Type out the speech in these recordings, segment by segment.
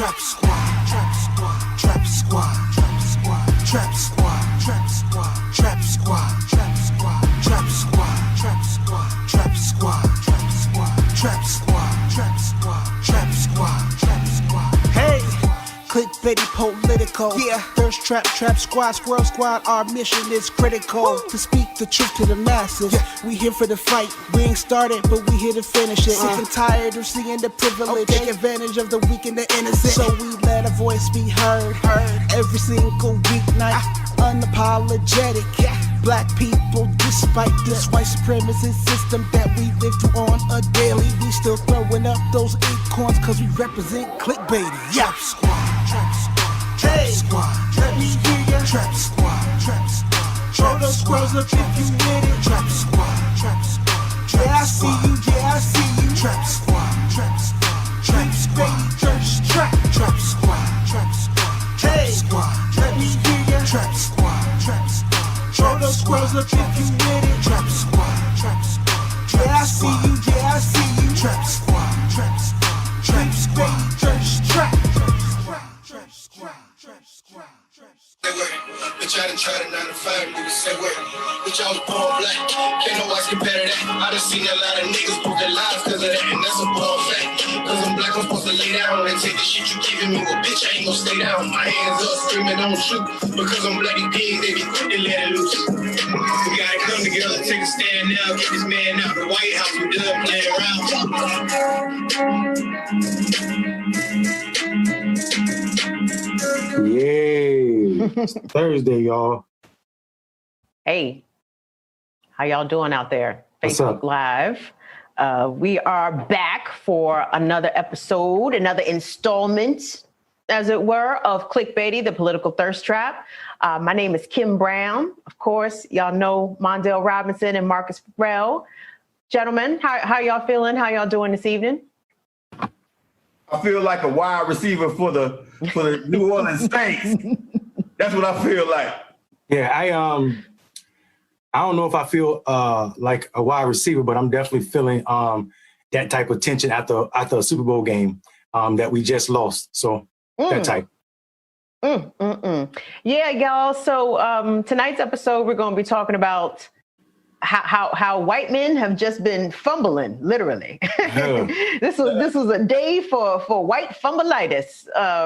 Trap Squad, Trap Squad, Trap Squad, Trap Squad, Trap Squad, Trap Squad, Trap Squad, Trap Squad, Trap Squad, Trap Squad, Trap Squad, Trap Squad, Trap Squad, Trap Squad, Trap Squad, Trap Squad. Hey, Clickbaity Political, yeah. Thirst Trap, Trap Squad, Squirrel Squad. Our mission is critical to speak the truth to the masses. Yeah. We here for the fight. We ain't started, but we here to finish it. Sick and tired of seeing the privilege, take advantage of the weak and the innocent. So we let our voice be heard every single weeknight. Unapologetic, black people, despite this white supremacist system that we live through on a daily. We still throwing up those acorns cause we represent clickbaity. Trap Squad, Trap Squad, Trap Squad, let me hear ya. Trap Squad, Trap Squad, throw those squirrels up if you with it. Trap Squad, Trap Squad, yeah I see you, yeah I see you. Trap Squad, Trap Squad, Trap Squad, ThirstTrap, Trap Squad, Trap Squad, Trap Squad, let me hear ya. Trap Squad, Trap Squad, throw those squirrels up if you with it. Trap Squad, Trap Squad, yeah I see you, yeah I see you. Trap Squad, Trap Squad, Trap Squad, ThirstTrap, Trap Squad, Trap Squad. Say what? Bitch, I done tried a 9 to 5, niggas say what? Bitch, I was born black, can't no watch compare to that. I done seen a lot of niggas put their lives cause of that, and that's a born fact. Cause I'm black, I'm supposed to lay down and take the shit you giving me. Well, bitch, I ain't gon' stay down. My hands up, screaming, don't shoot. Because I'm bloody pigs, they be quick to let it loose. We gotta come together, take a stand now, get this man out the White House. We done playing around. Yay! It's Thursday, y'all. Hey, how y'all doing out there? What's Facebook up? Live. We are back for another episode, another installment, as it were, of Clickbaity, the Political ThirstTrap. My name is Kim Brown. Of course, y'all know Mondale Robinson and Marcus Ferrell. Gentlemen, how y'all feeling? How y'all doing this evening? I feel like a wide receiver for the New Orleans Saints. That's what I feel like. Yeah, I don't know if I feel like a wide receiver, but I'm definitely feeling that type of tension after a Super Bowl game that we just lost. So that type. Yeah, y'all. So tonight's episode, we're going to be talking about how white men have just been fumbling, literally. Yeah. This was a day for white fumbleitis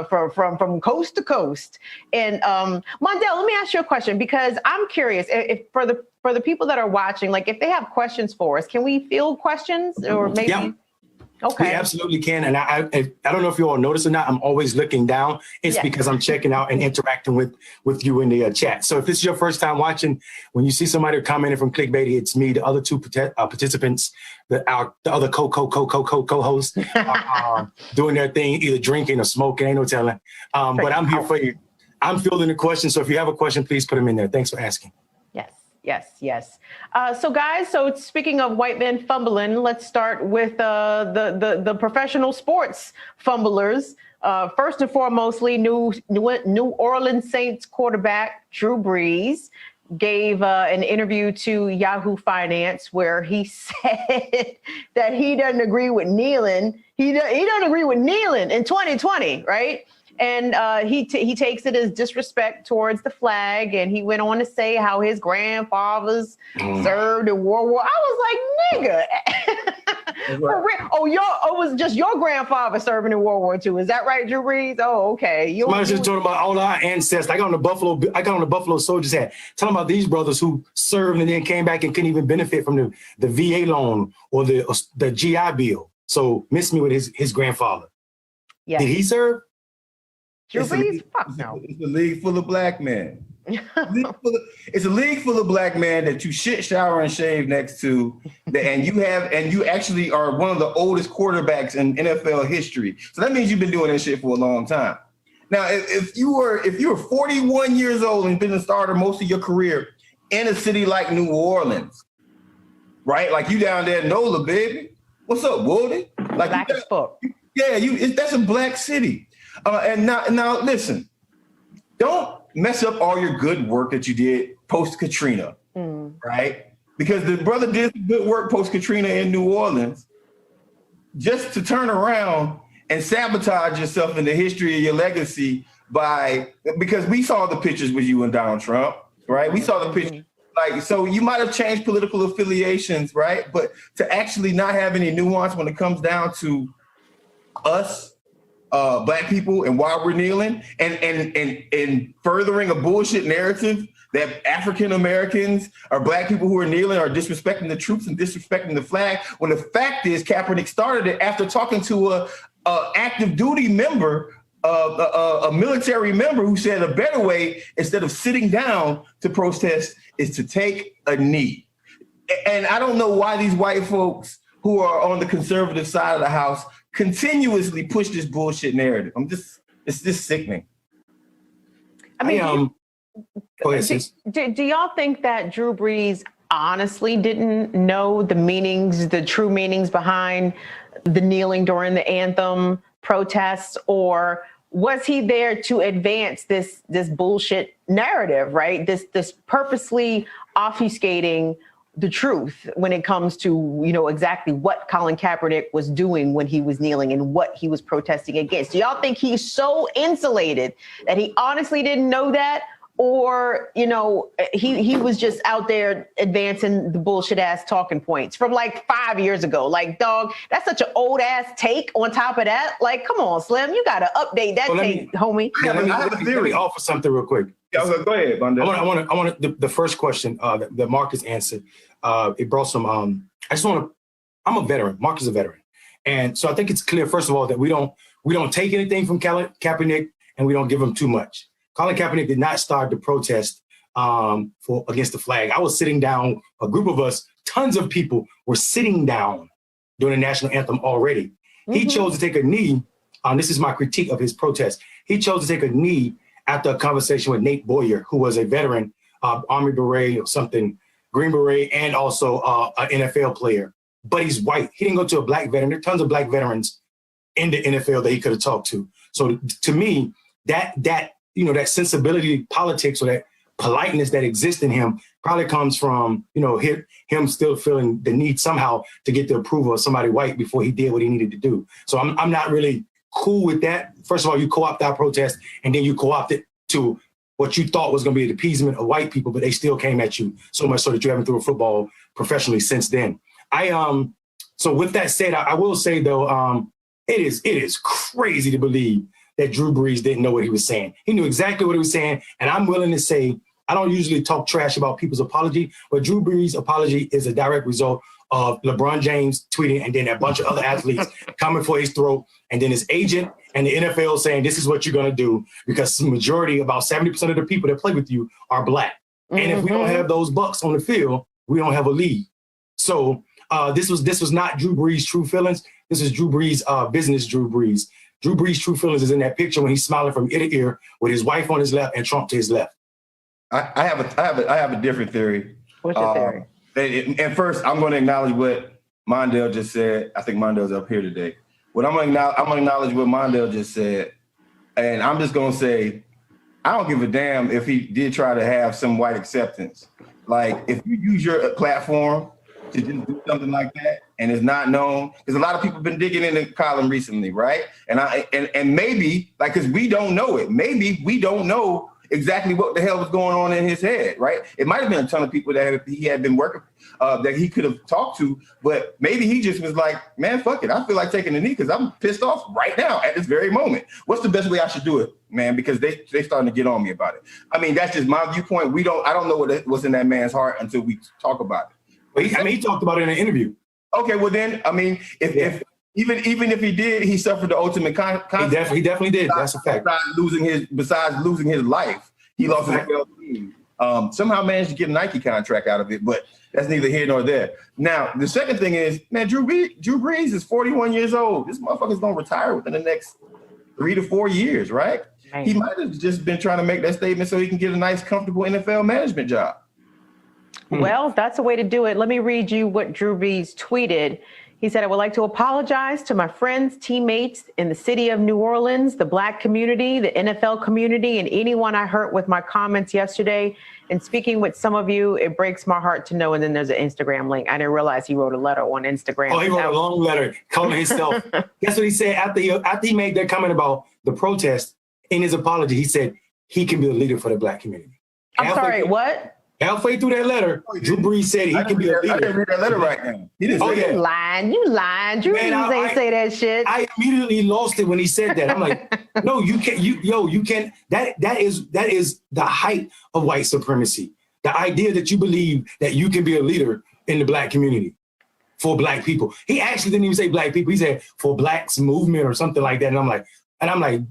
from coast to coast. And Mondale, let me ask you a question because I'm curious if for the people that are watching, like if they have questions for us, can we field questions or maybe? Yeah. Okay. We absolutely can. And I don't know if you all notice or not, I'm always looking down. It's because I'm checking out and interacting with you in the chat. So if this is your first time watching, when you see somebody commenting from Clickbaity, it's me, the other two participants, the other co-hosts doing their thing, either drinking or smoking, ain't no telling. But I'm here for you. I'm fielding the questions. So if you have a question, please put them in there. Thanks for asking. Yes. So guys, so speaking of white men fumbling, let's start with the professional sports fumblers. First and foremostly, New Orleans Saints quarterback Drew Brees gave an interview to Yahoo Finance where he said that he doesn't agree with kneeling. He doesn't agree with kneeling in 2020, right? And he takes it as disrespect towards the flag. And he went on to say how his grandfathers served in World War. I was like, nigga. Right. It was just your grandfather serving in World War II. Is that right, Drew Brees? Oh, okay. Somebody's just talking about all our ancestors. I got on the Buffalo Soldiers hat. Talking about these brothers who served and then came back and couldn't even benefit from the VA loan or the GI Bill. So miss me with his grandfather. Yeah. Did he serve? Fuck no. It's a league full of black men. It's a league full of black men that you shit, shower, and shave next to, and you actually are one of the oldest quarterbacks in NFL history. So that means you've been doing this shit for a long time. Now, if you were 41 years old and been a starter most of your career in a city like New Orleans, right? Like you down there, NOLA, baby. What's up, Woody? Like black as fuck. Yeah, that's a black city. And now listen, don't mess up all your good work that you did post-Katrina, right? Because the brother did some good work post-Katrina in New Orleans just to turn around and sabotage yourself in the history of your legacy because we saw the pictures with you and Donald Trump, right? We saw the pictures. Like, so you might have changed political affiliations, right? But to actually not have any nuance when it comes down to us, Black people, and why we're kneeling, and furthering a bullshit narrative that African Americans or Black people who are kneeling are disrespecting the troops and disrespecting the flag. When the fact is, Kaepernick started it after talking to a active duty member, a military member, who said a better way, instead of sitting down to protest, is to take a knee. And I don't know why these white folks who are on the conservative side of the house continuously push this bullshit narrative. It's just sickening. I mean, go ahead, sis. Do y'all think that Drew Brees honestly didn't know the true meanings behind the kneeling during the anthem protests, or was he there to advance this bullshit narrative, right? This purposely obfuscating the truth when it comes to, exactly what Colin Kaepernick was doing when he was kneeling and what he was protesting against. Do y'all think he's so insulated that he honestly didn't know that? Or, he was just out there advancing the bullshit ass talking points from like 5 years ago. Like, dog, that's such an old ass take on top of that. Like, come on, Slim, you got to update that take, homie. Let me offer something real quick. Yeah, go ahead, Mondale. I want the first question that Marcus answered. It brought some, I'm a veteran. Marcus is a veteran. And so I think it's clear, first of all, that we don't take anything from Kaepernick, and we don't give him too much. Colin Kaepernick did not start the protest against the flag. I was sitting down, a group of us, tons of people were sitting down during the national anthem already. Mm-hmm. He chose to take a knee. This is my critique of his protest. He chose to take a knee after a conversation with Nate Boyer, who was a veteran, Army Beret or something, Green Beret, and also an NFL player. But he's white. He didn't go to a Black veteran. There are tons of Black veterans in the NFL that he could have talked to. So to me, that sensibility, politics, or that politeness that exists in him probably comes from, him still feeling the need somehow to get the approval of somebody white before he did what he needed to do. So I'm not really cool with that. First of all, you co-opt our protest, and then you co-opt it to what you thought was going to be an appeasement of white people, but they still came at you so much so that you haven't thrown football professionally since then. So with that said, I will say though, it is crazy to believe that Drew Brees didn't know what he was saying. He knew exactly what he was saying. And I'm willing to say, I don't usually talk trash about people's apology, but Drew Brees' apology is a direct result of LeBron James tweeting and then a bunch of other athletes coming for his throat, and then his agent and the NFL saying, this is what you're going to do, because the majority, about 70% of the people that play with you are Black. Mm-hmm. And if we don't have those bucks on the field, we don't have a league. So this was not Drew Brees' true feelings. This is Drew Brees' business Drew Brees. Drew Brees' true feelings is in that picture when he's smiling from ear to ear with his wife on his left and Trump to his left. I have a different theory. What's your theory? And first, I'm going to acknowledge what Mondale just said. I think Mondale's up here today. I'm going to acknowledge what Mondale just said, and I'm just going to say, I don't give a damn if he did try to have some white acceptance. Like, if you use your platform to just do something like that and it's not known, because a lot of people have been digging into Colin recently, right? And maybe, like, because we don't know it, maybe we don't know exactly what the hell was going on in his head, right? It might have been a ton of people that he had been working, that he could have talked to, but maybe he just was like, man, fuck it. I feel like taking a knee because I'm pissed off right now at this very moment. What's the best way I should do it, man? Because they starting to get on me about it. I mean, that's just my viewpoint. I don't know what's in that man's heart until we talk about it. Well, he talked about it in an interview. Okay, well then, I mean, if even if he did, he suffered the ultimate consequence. He definitely did. That's a fact. Besides losing his life, he lost his NFL team. Somehow managed to get a Nike contract out of it, but that's neither here nor there. Now, the second thing is, man, Drew Brees is 41 years old. This motherfucker's gonna retire within the next 3 to 4 years, right? He might have just been trying to make that statement so he can get a nice, comfortable NFL management job. Well, that's a way to do it. Let me read you what Drew Brees tweeted. He said, I would like to apologize to my friends, teammates in the city of New Orleans, the Black community, the NFL community, and anyone I hurt with my comments yesterday. And speaking with some of you, it breaks my heart to know. And then there's an Instagram link. I didn't realize he wrote a letter on Instagram. Oh, he wrote a long letter calling himself. That's what he said after he made that comment about the protest. In his apology, he said he can be a leader for the Black community. I'm sorry, what? Halfway through that letter, Drew Brees said he can be a leader. I didn't read that letter right now. He didn't say that. You lying. Drew Brees ain't say that shit. I immediately lost it when he said that. I'm like, no, you can't. You can't. That is the height of white supremacy. The idea that you believe that you can be a leader in the Black community for Black people. He actually didn't even say Black people. He said for Blacks movement or something like that. And I'm like,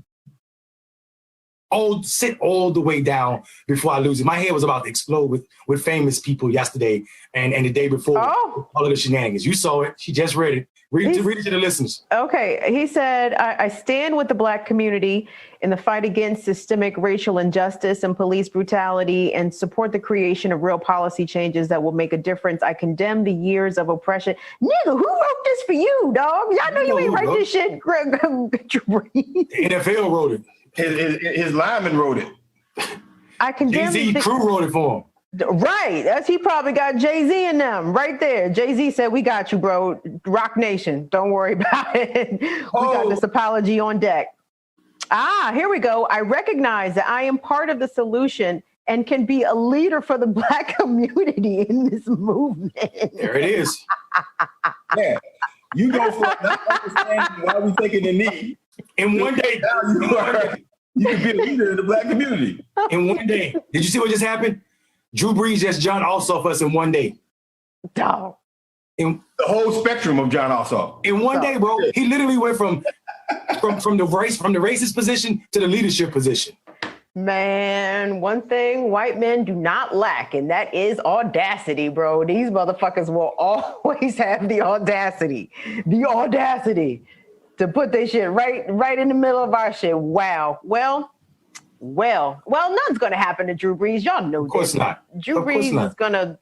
sit all the way down before I lose it. My head was about to explode with famous people yesterday and the day before. All of the shenanigans. You saw it. She just read it. Read it to the listeners. Okay. He said, I stand with the Black community in the fight against systemic racial injustice and police brutality and support the creation of real policy changes that will make a difference. I condemn the years of oppression. Nigga, who wrote this for you, dog? Y'all know you ain't write this shit, Greg. The NFL wrote it. His lineman wrote it. I condemn Jay-Z crew wrote it for him. Right. He probably got Jay-Z in them right there. Jay-Z said, we got you, bro. Rock Nation. Don't worry about it. We got this apology on deck. Here we go. I recognize that I am part of the solution and can be a leader for the Black community in this movement. There it is. Yeah. You go for not understanding why we taking the knee. In one day, you can be a leader in the Black community. In one day. Did you see what just happened? Drew Brees just John Ossoff us in one day. Dog. The whole spectrum of John Ossoff. In one day, bro. He literally went from the racist position to the leadership position. Man, one thing white men do not lack, and that is audacity, bro. These motherfuckers will always have the audacity to put their shit right in the middle of our shit. Wow. Well, nothing's going to happen to Drew Brees. Y'all know this. Of course not. Drew Brees is going to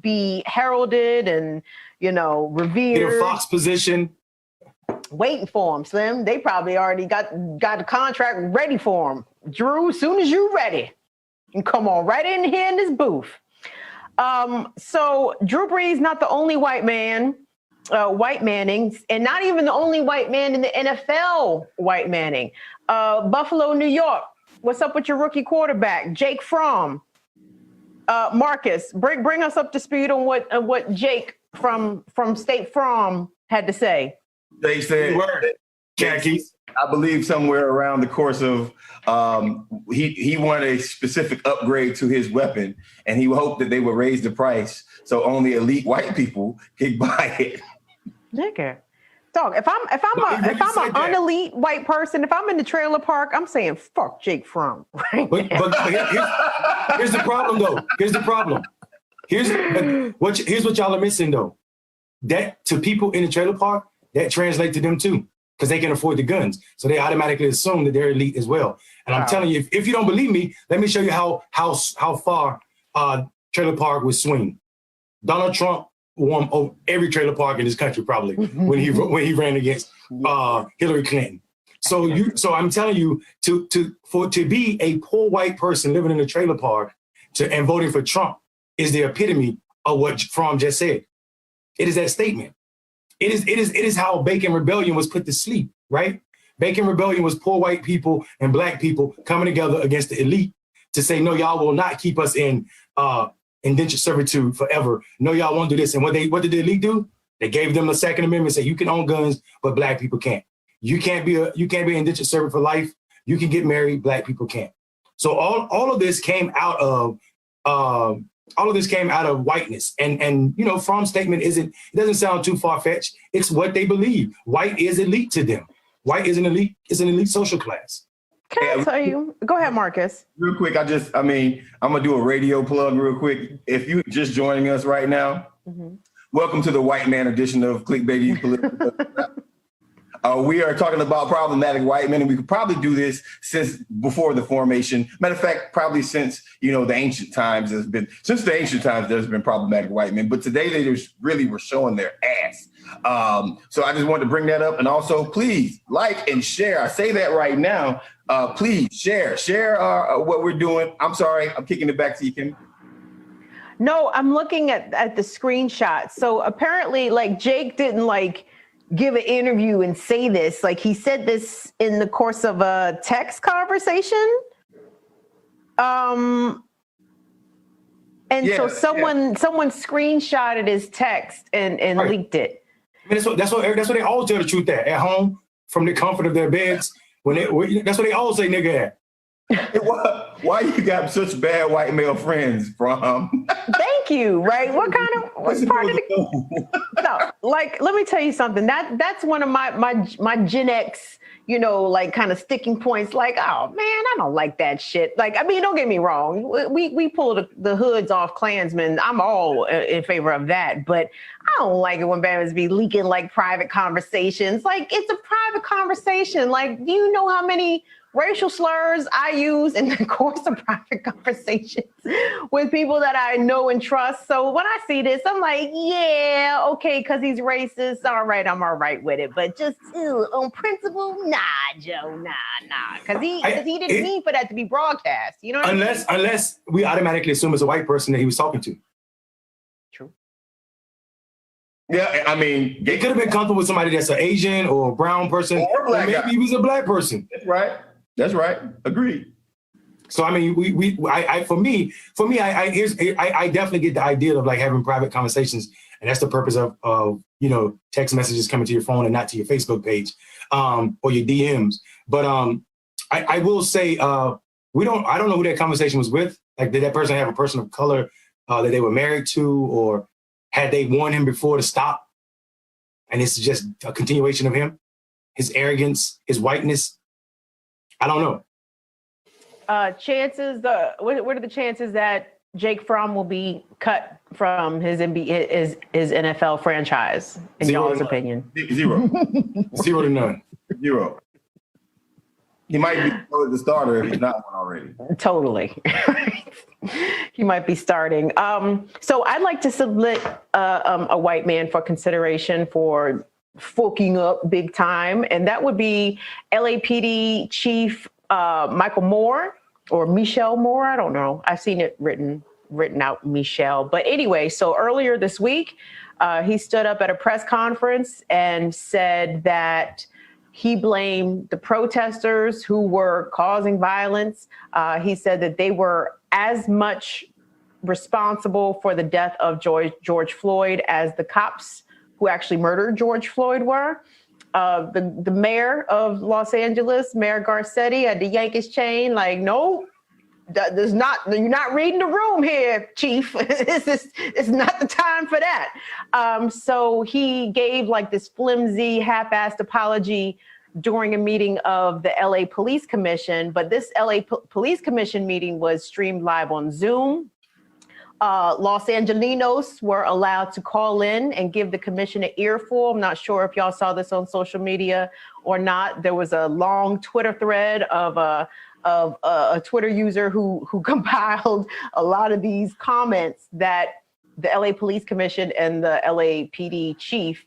be heralded and, revered. Get a Fox position. Waiting for him, Slim. They probably already got the contract ready for him. Drew, as soon as you're ready, and come on right in here in this booth. So Drew Brees, not the only white man, white manning, and not even the only white man in the NFL white manning. Buffalo, New York. What's up with your rookie quarterback, Jake Fromm? Marcus, bring us up to speed on what Jake from State Farm had to say. They said, khakis. I believe somewhere around the course of he wanted a specific upgrade to his weapon, and he hoped that they would raise the price so only elite white people could buy it. Nigga. Dog, if I'm an unelite white person, if I'm in the trailer park, I'm saying fuck Jake Fromm. Right but here's the problem though. Here's the problem. Here's what y'all are missing though. That to people in the trailer park, that translates to them too, because they can afford the guns. So they automatically assume that they're elite as well. And I'm telling you, if you don't believe me, let me show you how far trailer park would swing. Donald Trump won over every trailer park in this country probably when he ran against Hillary Clinton. So I'm telling you, to be a poor white person living in a trailer park and voting for Trump is the epitome of what Fromm just said. It is that statement. It is how Bacon Rebellion was put to sleep, right? Bacon Rebellion was poor white people and black people coming together against the elite to say, no, y'all will not keep us in indentured servitude forever. No, y'all won't do this. And what did the elite do? They gave them a Second Amendment, say you can own guns, but black people can't. You can't be an indentured servant for life. You can get married, black people can't. So all of this came out of whiteness. And Fromm's statement doesn't sound too far-fetched. It's what they believe. White is elite to them. White is an elite social class. Can I tell you? Go ahead, Marcus. Real quick, I'm gonna do a radio plug real quick. If you're just joining us right now, welcome to the white man edition of Clickbaity Political ThirstTrap. We are talking about problematic white men, and we could probably do this since before the formation. Matter of fact, probably since the ancient times there's been problematic white men. But today they just really were showing their ass. So I just wanted to bring that up, and also please like and share. I say that right now. Please share what we're doing. I'm sorry, I'm kicking it back to you, Kim. No, I'm looking at the screenshot. So apparently, like, Jake didn't give an interview and say this. Like, he said this in the course of a text conversation. So someone screenshotted his text and right. Leaked it. I mean, that's what they all tell the truth at home from the comfort of their beds. That's what they all say, nigga at. Why you got such bad white male friends from? Thank you. Right? What part of the? No, let me tell you something. That's one of my Gen X, kind of sticking points. Like, oh man, I don't like that shit. Like, I mean, don't get me wrong. We pull the hoods off Klansmen. I'm all in favor of that, but I don't like it when Bama's be leaking private conversations. Like, it's a private conversation. Like, do you know how many racial slurs I use in the course of private conversations with people that I know and trust? So when I see this, I'm like, yeah, okay, because he's racist. All right, I'm all right with it. But just on principle, nah, Joe, nah. Because he didn't mean for that to be broadcast. You know what I mean? Unless we automatically assume it's a white person that he was talking to. True. Yeah, I mean, they could have been comfortable with somebody that's an Asian or a brown person, or a black maybe guy. He was a black person. That's right. Agreed. So I mean, for me, I definitely get the idea of having private conversations, and that's the purpose of text messages coming to your phone and not to your Facebook page, or your DMs. But I will say I don't know who that conversation was with. Like, did that person have a person of color that they were married to, or had they warned him before to stop? And it's just a continuation of him, his arrogance, his whiteness. I don't know. Chances, what are the chances that Jake Fromm will be cut from his NFL franchise, in y'all's opinion? 0. 0 to none. 0. He might be the starter if he's not one already. Totally. He might be starting. So I'd like to submit a white man for consideration for fucking up big time, and that would be LAPD Chief Michael Moore, or Michelle Moore. I don't know. I've seen it written out Michelle. But anyway, so earlier this week, he stood up at a press conference and said that he blamed the protesters who were causing violence. He said that they were as much responsible for the death of George Floyd as the cops who actually murdered George Floyd were. The mayor of Los Angeles, Mayor Garcetti, had to yank his chain. Like, no, you're not reading the room here, Chief. It's not the time for that. So he gave this flimsy, half-assed apology during a meeting of the LA Police Commission. But this LA Police Commission meeting was streamed live on Zoom. Los Angelinos were allowed to call in and give the commission an earful. I'm not sure if y'all saw this on social media or not. There was a long Twitter thread of a Twitter user who compiled a lot of these comments that the LA Police Commission and the LAPD chief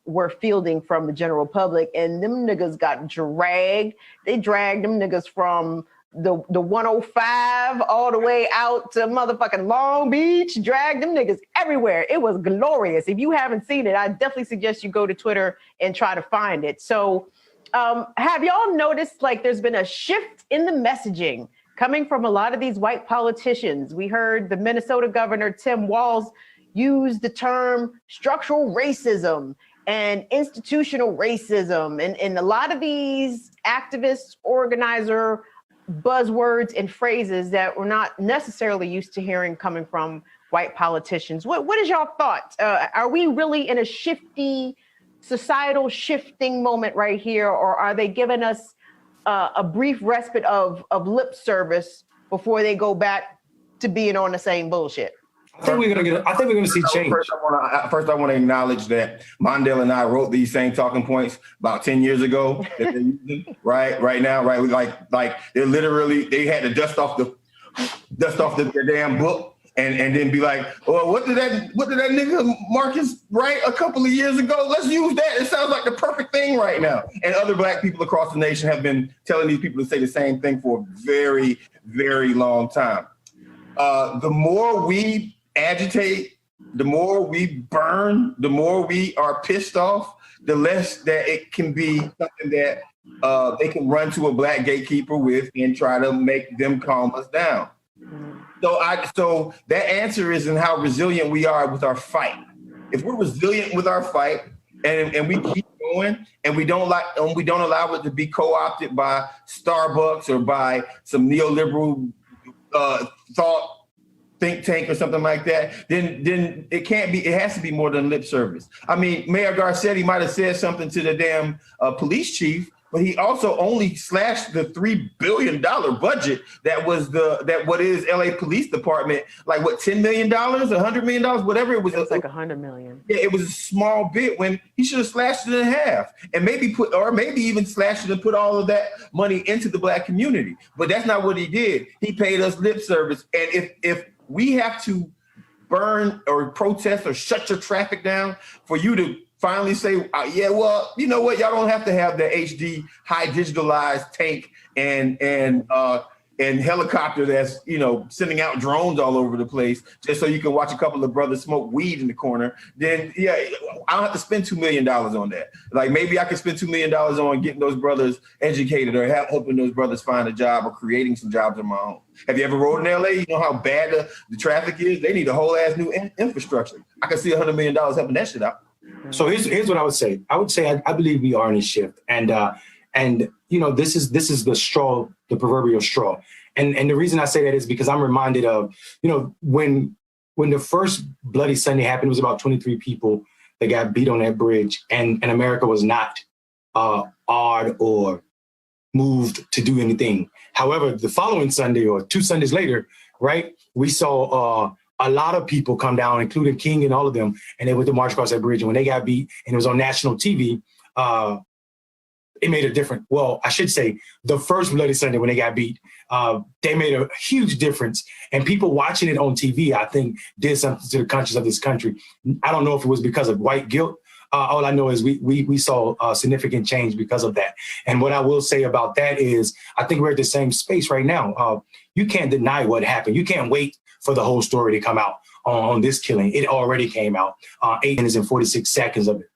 were fielding from the general public, and them niggas got dragged. They dragged them niggas from the 105 all the way out to motherfucking Long Beach, dragged them niggas everywhere. It was glorious. If you haven't seen it, I definitely suggest you go to Twitter and try to find it. So have y'all noticed there's been a shift in the messaging coming from a lot of these white politicians? We heard the Minnesota governor, Tim Walz, use the term structural racism and institutional racism. And a lot of these activist, organizer buzzwords and phrases that we're not necessarily used to hearing coming from white politicians. What is y'all thought? Are we really in a societal shifting moment right here, or are they giving us a brief respite of lip service before they go back to being on the same bullshit? I think we're gonna see change. First, I want to acknowledge that Mondale and I wrote these same talking points about 10 years ago. That they're using, right now, right? Like they had to dust off the damn book and then be like, oh, what did that nigga Marcus write a couple of years ago? Let's use that. It sounds like the perfect thing right now. And other black people across the nation have been telling these people to say the same thing for a very, very long time. The more we agitate, the more we burn, the more we are pissed off, the less that it can be something that they can run to a black gatekeeper with and try to make them calm us down. So that answer is in how resilient we are with our fight. If we're resilient with our fight and we keep going and we don't allow it to be co-opted by Starbucks or by some neoliberal thought think tank or something like that, then it can't be. It has to be more than lip service. I mean, Mayor Garcetti might have said something to the damn police chief, but he also only slashed the $3 billion budget that what is LA Police Department, like what, $10 million, $100 million, whatever it was. It was like $100 million. Yeah, it was a small bit when he should have slashed it in half and maybe even slashed it and put all of that money into the black community. But that's not what he did. He paid us lip service. And if we have to burn or protest or shut your traffic down for you to finally say, yeah, well, you know what? Y'all don't have to have the HD high digitalized tank and helicopter that's, sending out drones all over the place just so you can watch a couple of brothers smoke weed in the corner. Then, yeah, I don't have to spend $2 million on that. Like maybe I could spend $2 million on getting those brothers educated or helping those brothers find a job or creating some jobs of my own. Have you ever rode in LA? You know how bad the traffic is? They need a whole ass new infrastructure. I can see $100 million helping that shit out. So here's what I would say. I believe we are in a shift, and this is the straw, the proverbial straw, and the reason I say that is because I'm reminded of when the first Bloody Sunday happened, it was about 23 people that got beat on that bridge, and America was not awed or moved to do anything. However, the following Sunday or 2 Sundays later, right, we saw a lot of people come down, including King and all of them, and they went to march across that bridge. And when they got beat and it was on national TV, it made a difference. Well, I should say the first Bloody Sunday when they got beat, they made a huge difference. And people watching it on TV, I think, did something to the conscience of this country. I don't know if it was because of white guilt. All I know is we saw significant change because of that. And what I will say about that is I think we're at the same space right now. You can't deny what happened. You can't wait for the whole story to come out on this killing. It already came out, 8 minutes and 46 seconds of it.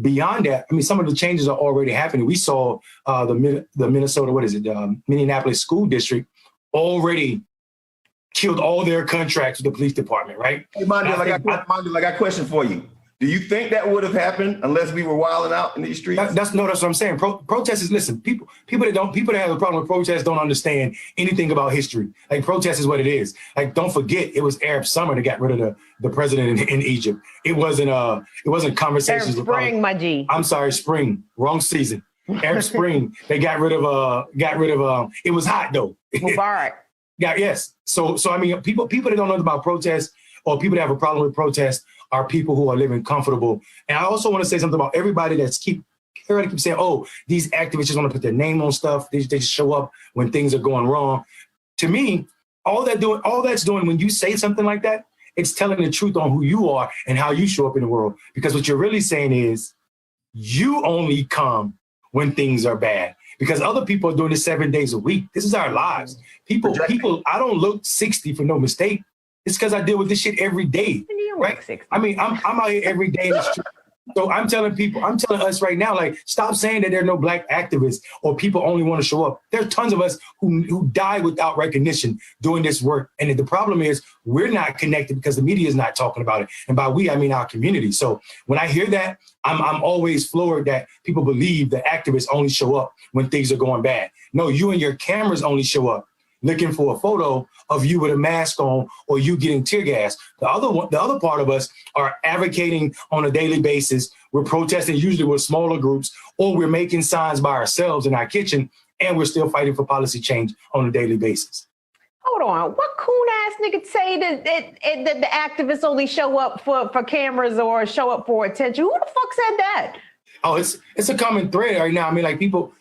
Beyond that, I mean, some of the changes are already happening. We saw the Minnesota, Minneapolis School District already killed all their contracts with the police department, right? Hey, Mondale, I got a question for you. Do you think that would have happened unless we were wilding out in these streets? That's what I'm saying. Protesters, listen, people that have a problem with protests don't understand anything about history. Like protest is what it is. Like don't forget, it was Arab Summer that got rid of the president in Egypt. It wasn't conversations. Arab Spring, my G. I'm sorry, spring, wrong season. Arab Spring, they got rid of. It was hot though. Mubarak. Yeah, yes. So I mean, people that don't know about protests or people that have a problem with protests are people who are living comfortable. And I also want to say something about everybody everybody keeps saying, oh, these activists just want to put their name on stuff. They just show up when things are going wrong. To me, all that's doing when you say something like that, it's telling the truth on who you are and how you show up in the world. Because what you're really saying is you only come when things are bad. Because other people are doing this 7 days a week. This is our lives. People, I don't look 60 for no mistake. It's because I deal with this shit every day. Right? I mean, I'm out here every day in the street. So I'm telling us right now, like, stop saying that there are no black activists or people only want to show up. There are tons of us who die without recognition doing this work. And the problem is we're not connected because the media is not talking about it. And by we, I mean our community. So when I hear that, I'm always floored that people believe that activists only show up when things are going bad. No, you and your cameras only show up looking for a photo of you with a mask on or you getting tear gas. The other part of us are advocating on a daily basis. We're protesting usually with smaller groups, or we're making signs by ourselves in our kitchen, and we're still fighting for policy change on a daily basis. Hold on. What coon ass nigga say that the activists only show up for cameras or show up for attention? Who the fuck said that? Oh, it's a common thread right now. I mean, like people.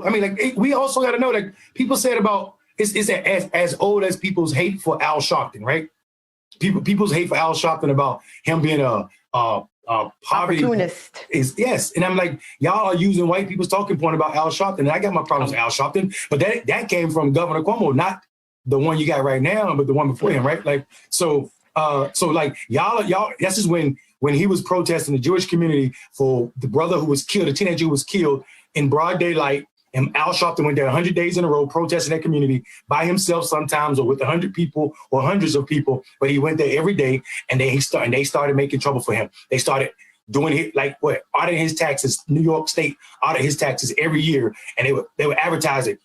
I mean, like we also got to know, like people said about it's as old as people's hate for Al Sharpton, right? People's hate for Al Sharpton about him being a poverty opportunist. Yes, and I'm like, y'all are using white people's talking point about Al Sharpton, and I got my problems with Al Sharpton, but that came from Governor Cuomo, not the one you got right now, but the one before him, right? Like so like y'all. That's just when he was protesting the Jewish community for the brother who was killed, the teenager who was killed in broad daylight. And Al Sharpton went there 100 days in a row protesting that community by himself sometimes or with 100 people or hundreds of people. But he went there every day and they started making trouble for him. They started doing it like auditing his taxes, New York State audit his taxes every year. And they would advertise it.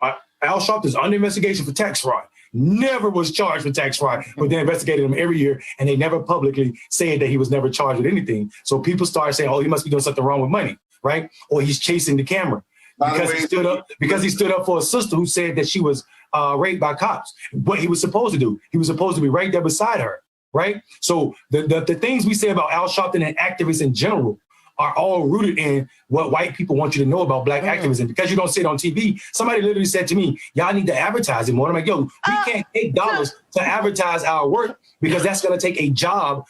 Al Sharpton's under investigation for tax fraud. Never was charged for tax fraud, but they investigated him every year and they never publicly said that he was never charged with anything. So people started saying, oh, he must be doing something wrong with money, right? Or he's chasing the camera. Because he stood up for a sister who said that she was raped by cops. What he was supposed to do, he was supposed to be right there beside her, right? So the things we say about Al Sharpton and activists in general are all rooted in what white people want you to know about black activism. Because you don't see it on TV, somebody literally said to me, y'all need to advertise it more. I'm like, yo, we can't take dollars to advertise our work because that's going to take a job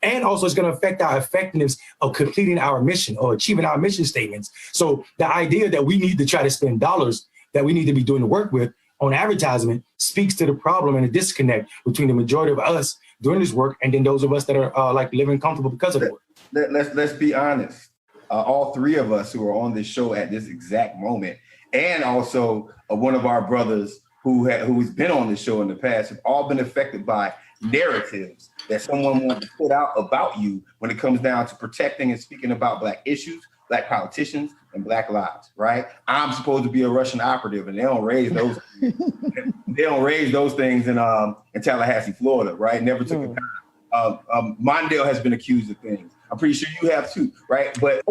and also it's going to affect our effectiveness of completing our mission or achieving our mission statements. So the idea that we need to try to spend dollars that we need to be doing the work with on advertisement speaks to the problem and the disconnect between the majority of us doing this work and then those of us that are like living comfortable because of it. Let's be honest. All three of us who are on this show at this exact moment, and also one of our brothers who's been on this show in the past, have all been affected by narratives that someone wants to put out about you when it comes down to protecting and speaking about black issues, black politicians, and black lives, right? I'm supposed to be a Russian operative, and they don't raise those. They don't raise those things in Tallahassee, Florida, right? Never took it down. Mondale has been accused of things. I'm pretty sure you have too, right? But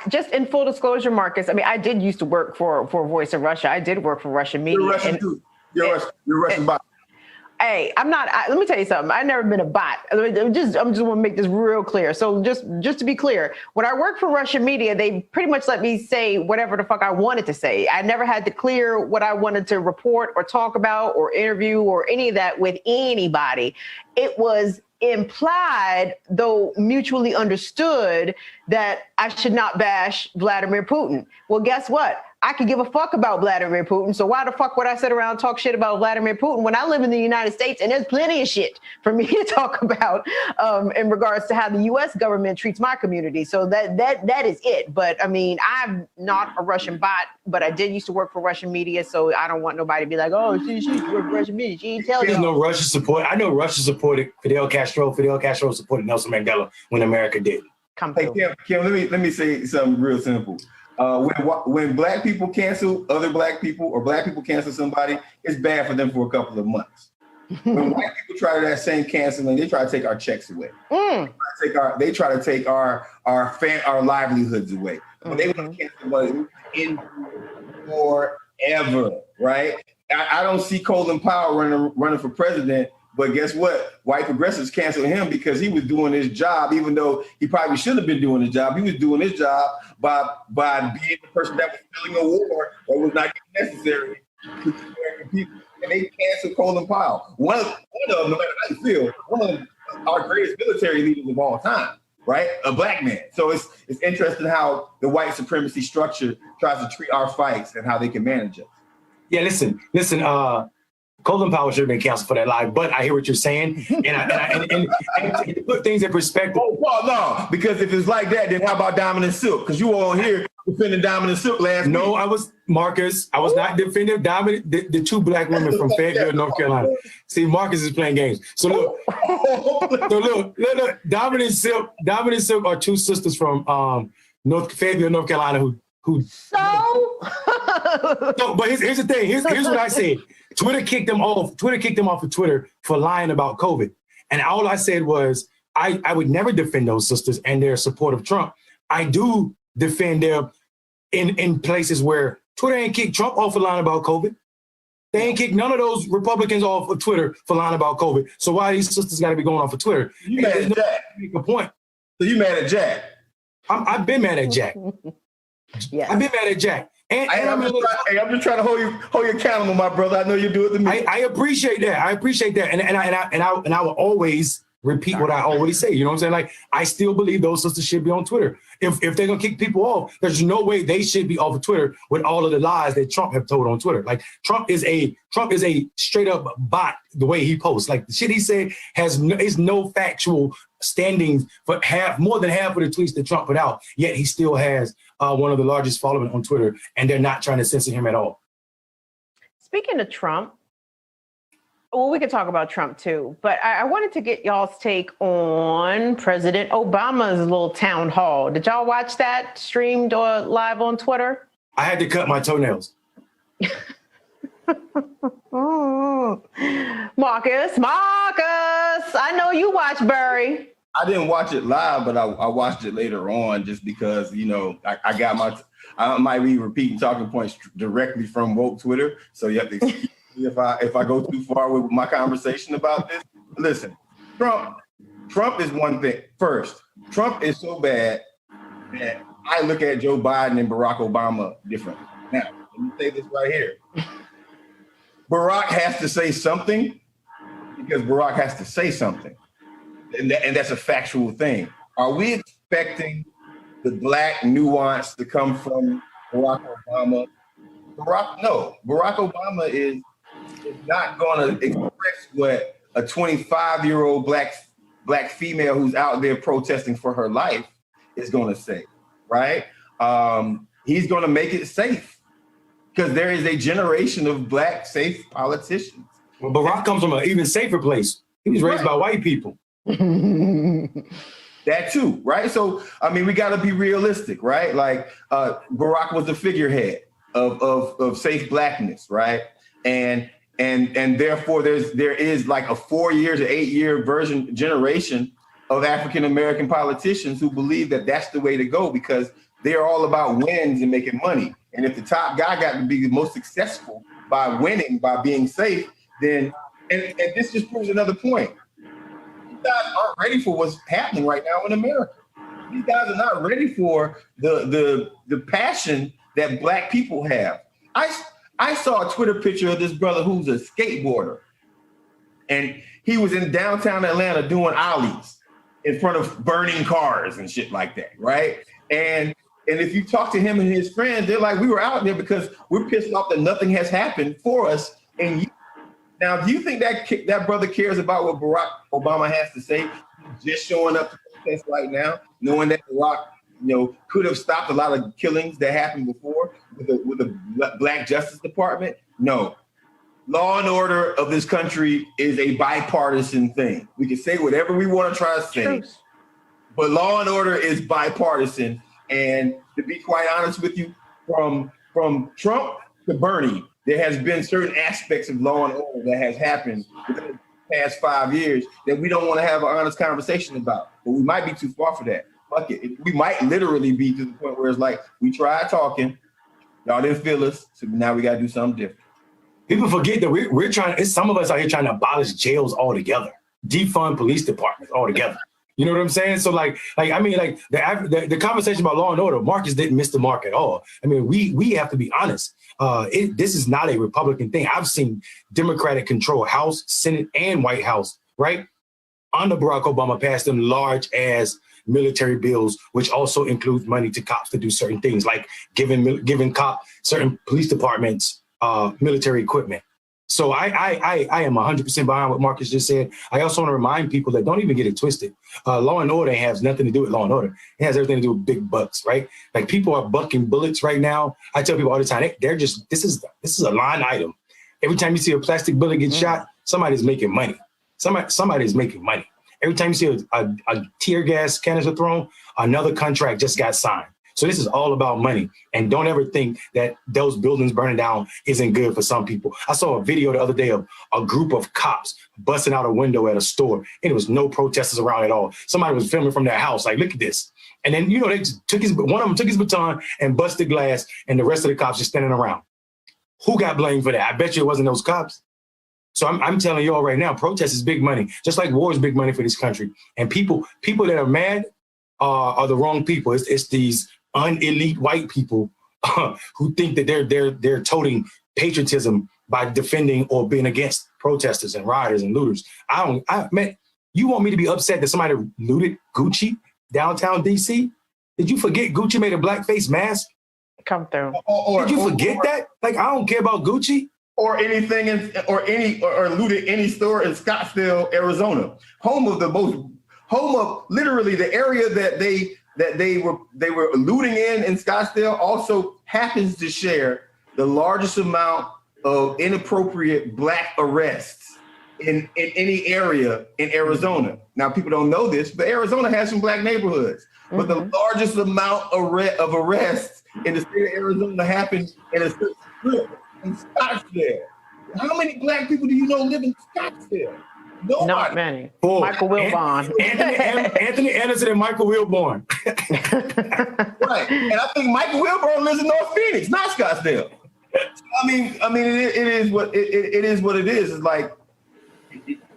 just in full disclosure, Marcus, I mean, I did used to work for Voice of Russia. I did work for Russian media. You're Russian too. You're Russian bot. Hey, I'm not. Let me tell you something. I've never been a bot. I'm just want to make this real clear. So just to be clear, when I worked for Russian media, they pretty much let me say whatever the fuck I wanted to say. I never had to clear what I wanted to report or talk about or interview or any of that with anybody. It was implied, though mutually understood, that I should not bash Vladimir Putin. Well, guess what? I could give a fuck about Vladimir Putin. So why the fuck would I sit around and talk shit about Vladimir Putin when I live in the United States and there's plenty of shit for me to talk about in regards to how the U.S. government treats my community. So that is it. But I mean, I'm not a Russian bot, but I did used to work for Russian media. So I don't want nobody to be like, oh, she worked for Russian media. She ain't tell you. There's no Russian support. I know Russia supported Fidel Castro. Fidel Castro supported Nelson Mandela when America did. Hey, Kim, let me say something real simple. When black people cancel other black people or black people cancel somebody, it's bad for them for a couple of months. When white people try that same canceling, they try to take our checks away. They try to take our livelihoods away. But they want to cancel in forever, right? I don't see Colin Powell running for president. But guess what? White progressives canceled him because he was doing his job, even though he probably should have been doing his job. He was doing his job by being the person that was filling a war that was not necessary to the American people. And they canceled Colin Powell. One of them, no matter how you feel, one of our greatest military leaders of all time, right? A black man. So it's interesting how the white supremacy structure tries to treat our fights and how they can manage it. Yeah, listen. Colin Powell should have been canceled for that lie, but I hear what you're saying, and to put things in perspective. Oh, well, no, because if it's like that, then how about Diamond and Silk? Because you were on here defending Diamond and Silk last week. No, I was not defending Diamond, the two black women from Fayetteville, North Carolina. See, Marcus is playing games. So look, Diamond and Silk are two sisters from Fayetteville, North Carolina who. So, but here's the thing. Here's what I said. Twitter kicked them off of Twitter for lying about COVID. And all I said was, I would never defend those sisters and their support of Trump. I do defend them in places where Twitter ain't kicked Trump off for lying about COVID. They ain't kicked none of those Republicans off of Twitter for lying about COVID. So why these sisters got to be going off of Twitter? You mad at Jack? Make a point. So you mad at Jack? I've been mad at Jack. Yes. I've been mad at Jack. And I'm just trying to hold you accountable, my brother. I know you do it to me. I appreciate that. I appreciate that. And I will always repeat what I always say. You know what I'm saying? Like, I still believe those sisters should be on Twitter. If they're gonna kick people off, there's no way they should be off of Twitter with all of the lies that Trump have told on Twitter. Like, Trump is a straight up bot the way he posts. Like, the shit he said is no factual standings for more than half of the tweets that Trump put out. Yet he still has one of the largest following on Twitter, and they're not trying to censor him at all. Speaking of Trump, well, we could talk about Trump too, but I wanted to get y'all's take on President Obama's little town hall. Did y'all watch that streamed or live on Twitter? I had to cut my toenails. Marcus, I know you watch Barry. I didn't watch it live, but I watched it later on just because, you know, I might be repeating talking points directly from woke Twitter. So you have to excuse me if I go too far with my conversation about this. Listen, Trump is one thing. First, Trump is so bad that I look at Joe Biden and Barack Obama differently. Now, let me say this right here. Barack has to say something because Barack has to say something. And that's a factual thing. Are we expecting the black nuance to come from Barack Obama? No. Barack Obama is not going to express what a 25-year-old black female who's out there protesting for her life is going to say, right? He's going to make it safe because there is a generation of black safe politicians. Well, Barack comes from an even safer place. He was raised by white people. That too, right? So, I mean, we got to be realistic, right? Like, Barack was the figurehead of safe blackness, right? And therefore, there is like a 4 year to 8 year generation of African American politicians who believe that that's the way to go because they're all about wins and making money. And if the top guy got to be the most successful by winning, by being safe, then and this just proves another point. These guys aren't ready for what's happening right now in America. These guys are not ready for the passion that black people have. I saw a Twitter picture of this brother who's a skateboarder, and he was in downtown Atlanta doing ollies in front of burning cars and shit like that, right? And if you talk to him and his friends, they're like, we were out there because we're pissed off that nothing has happened for us. And now, do you think that brother cares about what Barack Obama has to say? Just showing up to protest right now, knowing that Barack, could have stopped a lot of killings that happened before with the Black Justice Department? No. Law and order of this country is a bipartisan thing. We can say whatever we want to try to say, but law and order is bipartisan. And to be quite honest with you, from Trump to Bernie, there has been certain aspects of law and order that has happened within the past 5 years that we don't want to have an honest conversation about. But we might be too far for that. Fuck it. We might literally be to the point where it's like, we tried talking, y'all didn't feel us, so now we got to do something different. People forget that we're trying, some of us out here trying to abolish jails altogether, defund police departments altogether. You know what I'm saying? So the conversation about law and order, Marcus didn't miss the mark at all. I mean, we have to be honest. This is not a Republican thing. I've seen Democratic control House, Senate, and White House, right? Under Barack Obama passed them large ass military bills, which also include money to cops to do certain things, like giving certain police departments military equipment. So I am 100% behind what Marcus just said. I also want to remind people that don't even get it twisted. Law and order has nothing to do with law and order. It has everything to do with big bucks, right? Like, people are bucking bullets right now. I tell people all the time, this is a line item. Every time you see a plastic bullet get shot, somebody's making money. Somebody's making money. Every time you see a tear gas canister thrown, another contract just got signed. So this is all about money. And don't ever think that those buildings burning down isn't good for some people. I saw a video the other day of a group of cops busting out a window at a store, and there was no protesters around at all. Somebody was filming from their house, like, look at this. And then, they one of them took his baton and busted glass, and the rest of the cops just standing around. Who got blamed for that? I bet you it wasn't those cops. So I'm telling you all right now, protest is big money, just like war is big money for this country. And people that are mad are the wrong people. It's these unelite white people who think that they're toting patriotism by defending or being against protesters and rioters and looters. Man, you want me to be upset that somebody looted Gucci downtown DC? Did you forget Gucci made a blackface mask? Come through. Did you forget that? Like, I don't care about Gucci. Or anything or looted any store in Scottsdale, Arizona, home of literally the area that they were looting in Scottsdale also happens to share the largest amount of inappropriate Black arrests in any area in Arizona. Now, people don't know this, but Arizona has some Black neighborhoods. Mm-hmm. But the largest amount of arrests in the state of Arizona happened in a certain strip in Scottsdale. How many Black people do you know live in Scottsdale? Nobody. Not many. Oh, Michael Wilbon. Anthony Anderson and Michael Wilborn. Right. And I think Michael Wilborn lives in North Phoenix, not Scottsdale. I mean, it is what it is. It's like,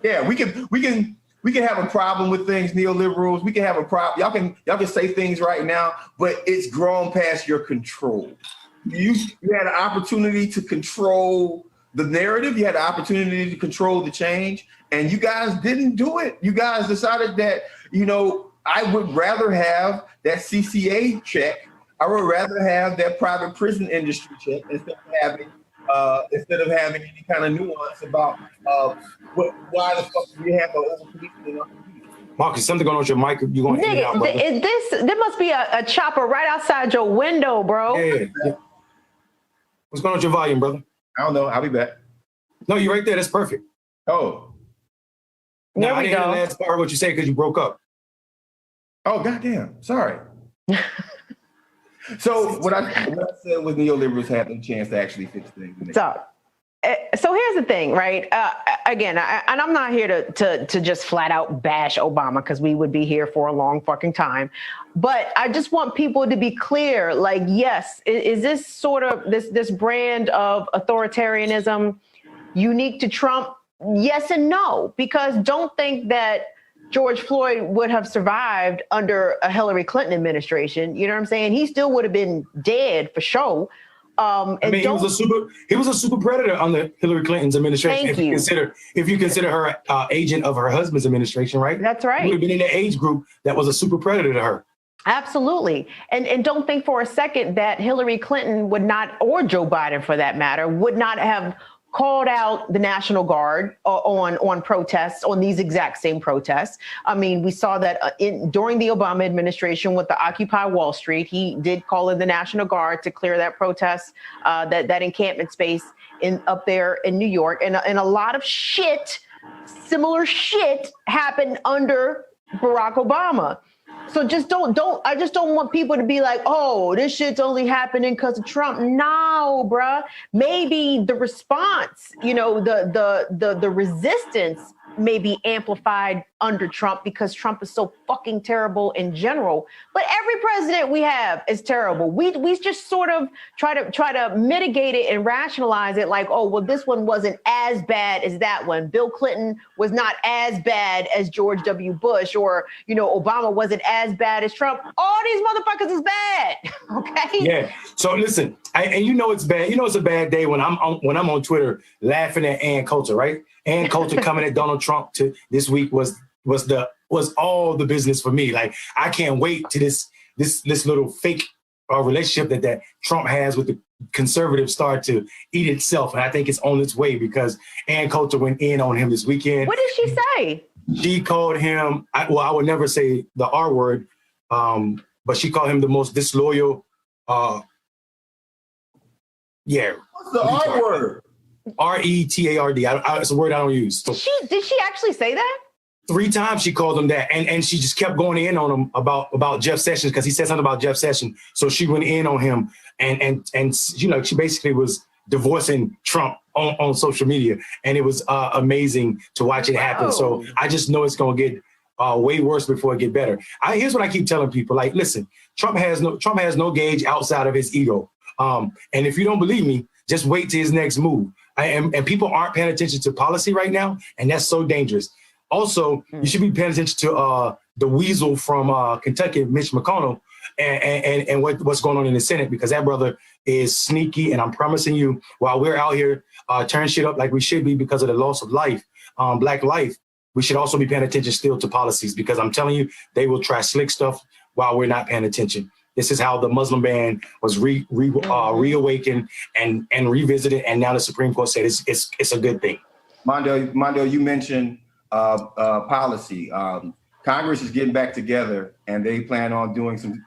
yeah, we can have a problem with things, neoliberals. We can have a problem. Y'all can say things right now, but it's grown past your control. You had an opportunity to control the narrative. You had an opportunity to control the change, and you guys didn't do it. You guys decided that, I would rather have that CCA check. I would rather have that private prison industry check instead of having any kind of nuance about why the fuck do you have an over-policing? Marcus, something going on with your mic. You going in and out, brother. There must be a chopper right outside your window, bro. Yeah. What's going on with your volume, brother? I don't know. I'll be back. No, you're right there. That's perfect. Oh. Now, I didn't hear the last part of what you said because you broke up. Oh, goddamn. Sorry. So what I said was neoliberals had the chance to actually fix things. So here's the thing, right? Again, and I'm not here to just flat out bash Obama, because we would be here for a long fucking time. But I just want people to be clear, like, yes, is this sort of this brand of authoritarianism unique to Trump? Yes and no, because don't think that George Floyd would have survived under a Hillary Clinton administration. You know what I'm saying? He still would have been dead for sure. He was a super predator under Hillary Clinton's administration. If you consider her agent of her husband's administration, right? That's right. He would have been in the age group that was a super predator to her. Absolutely. And don't think for a second that Hillary Clinton would not, or Joe Biden for that matter, would not have called out the National Guard on protests, on these exact same protests. I mean, we saw that during the Obama administration with the Occupy Wall Street, he did call in the National Guard to clear that protest, that encampment space up there in New York. And a lot of similar shit happened under Barack Obama. So I just don't want people to be like, oh, this shit's only happening because of Trump. No, bruh. Maybe the response, the resistance may be amplified under Trump because Trump is so fucking terrible in general. But every president we have is terrible. We just sort of try to mitigate it and rationalize it like, oh, well, this one wasn't as bad as that one. Bill Clinton was not as bad as George W. Bush, or, Obama wasn't as bad as Trump. All these motherfuckers is bad. Okay? Yeah. So listen, it's bad. It's a bad day when I'm on Twitter laughing at Ann Coulter, right? Ann Coulter coming at Donald Trump this week was all the business for me. Like, I can't wait to this little fake relationship that Trump has with the conservatives start to eat itself. And I think it's on its way because Ann Coulter went in on him this weekend. What did she say? She called him, I would never say the R word, but she called him the most disloyal. What's the R word? RETARD. It's a word I don't use. So, did she actually say that? 3 times she called him that, and she just kept going in on him about Jeff Sessions because he said something about Jeff Sessions. So she went in on him, and she basically was divorcing Trump on social media, and it was amazing to watch it happen. So I just know it's gonna get way worse before it get better. Here's what I keep telling people: like, listen, Trump has no gauge outside of his ego. And if you don't believe me, Just wait till his next move. And people aren't paying attention to policy right now, and that's so dangerous. Also, you should be paying attention to the weasel from Kentucky, Mitch McConnell, and what's going on in the Senate, because that brother is sneaky. And I'm promising you, while we're out here tearing shit up like we should be because of the loss of life, Black life, we should also be paying attention still to policies, because I'm telling you, they will try slick stuff while we're not paying attention. This is how the Muslim ban was reawakened and revisited, and now the Supreme Court said it's a good thing. Mondale, you mentioned policy. Congress is getting back together, and they plan on doing some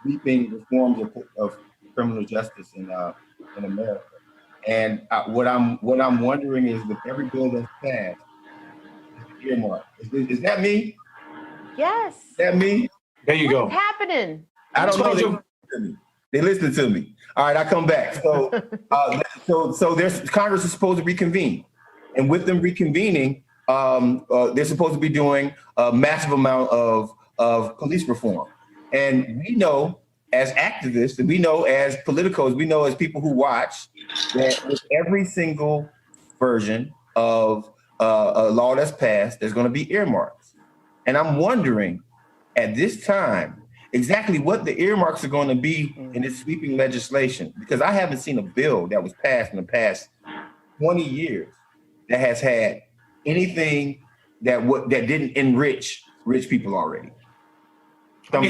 sweeping reforms of criminal justice in America. And what I'm wondering is, with every bill that's passed, earmark. Is that me? Yes. Is that me? There you go. What's happening? I don't know. They listen to me. All right, I come back. So, so there's Congress is supposed to reconvene, and with them reconvening, they're supposed to be doing a massive amount of police reform. And we know, as activists, and we know as politicos, we know as people who watch, that with every single version of a law that's passed, there's going to be earmarks. And I'm wondering, at this time, exactly what the earmarks are going to be in this sweeping legislation, because I haven't seen a bill that was passed in the past 20 years that has had anything that didn't enrich rich people already. So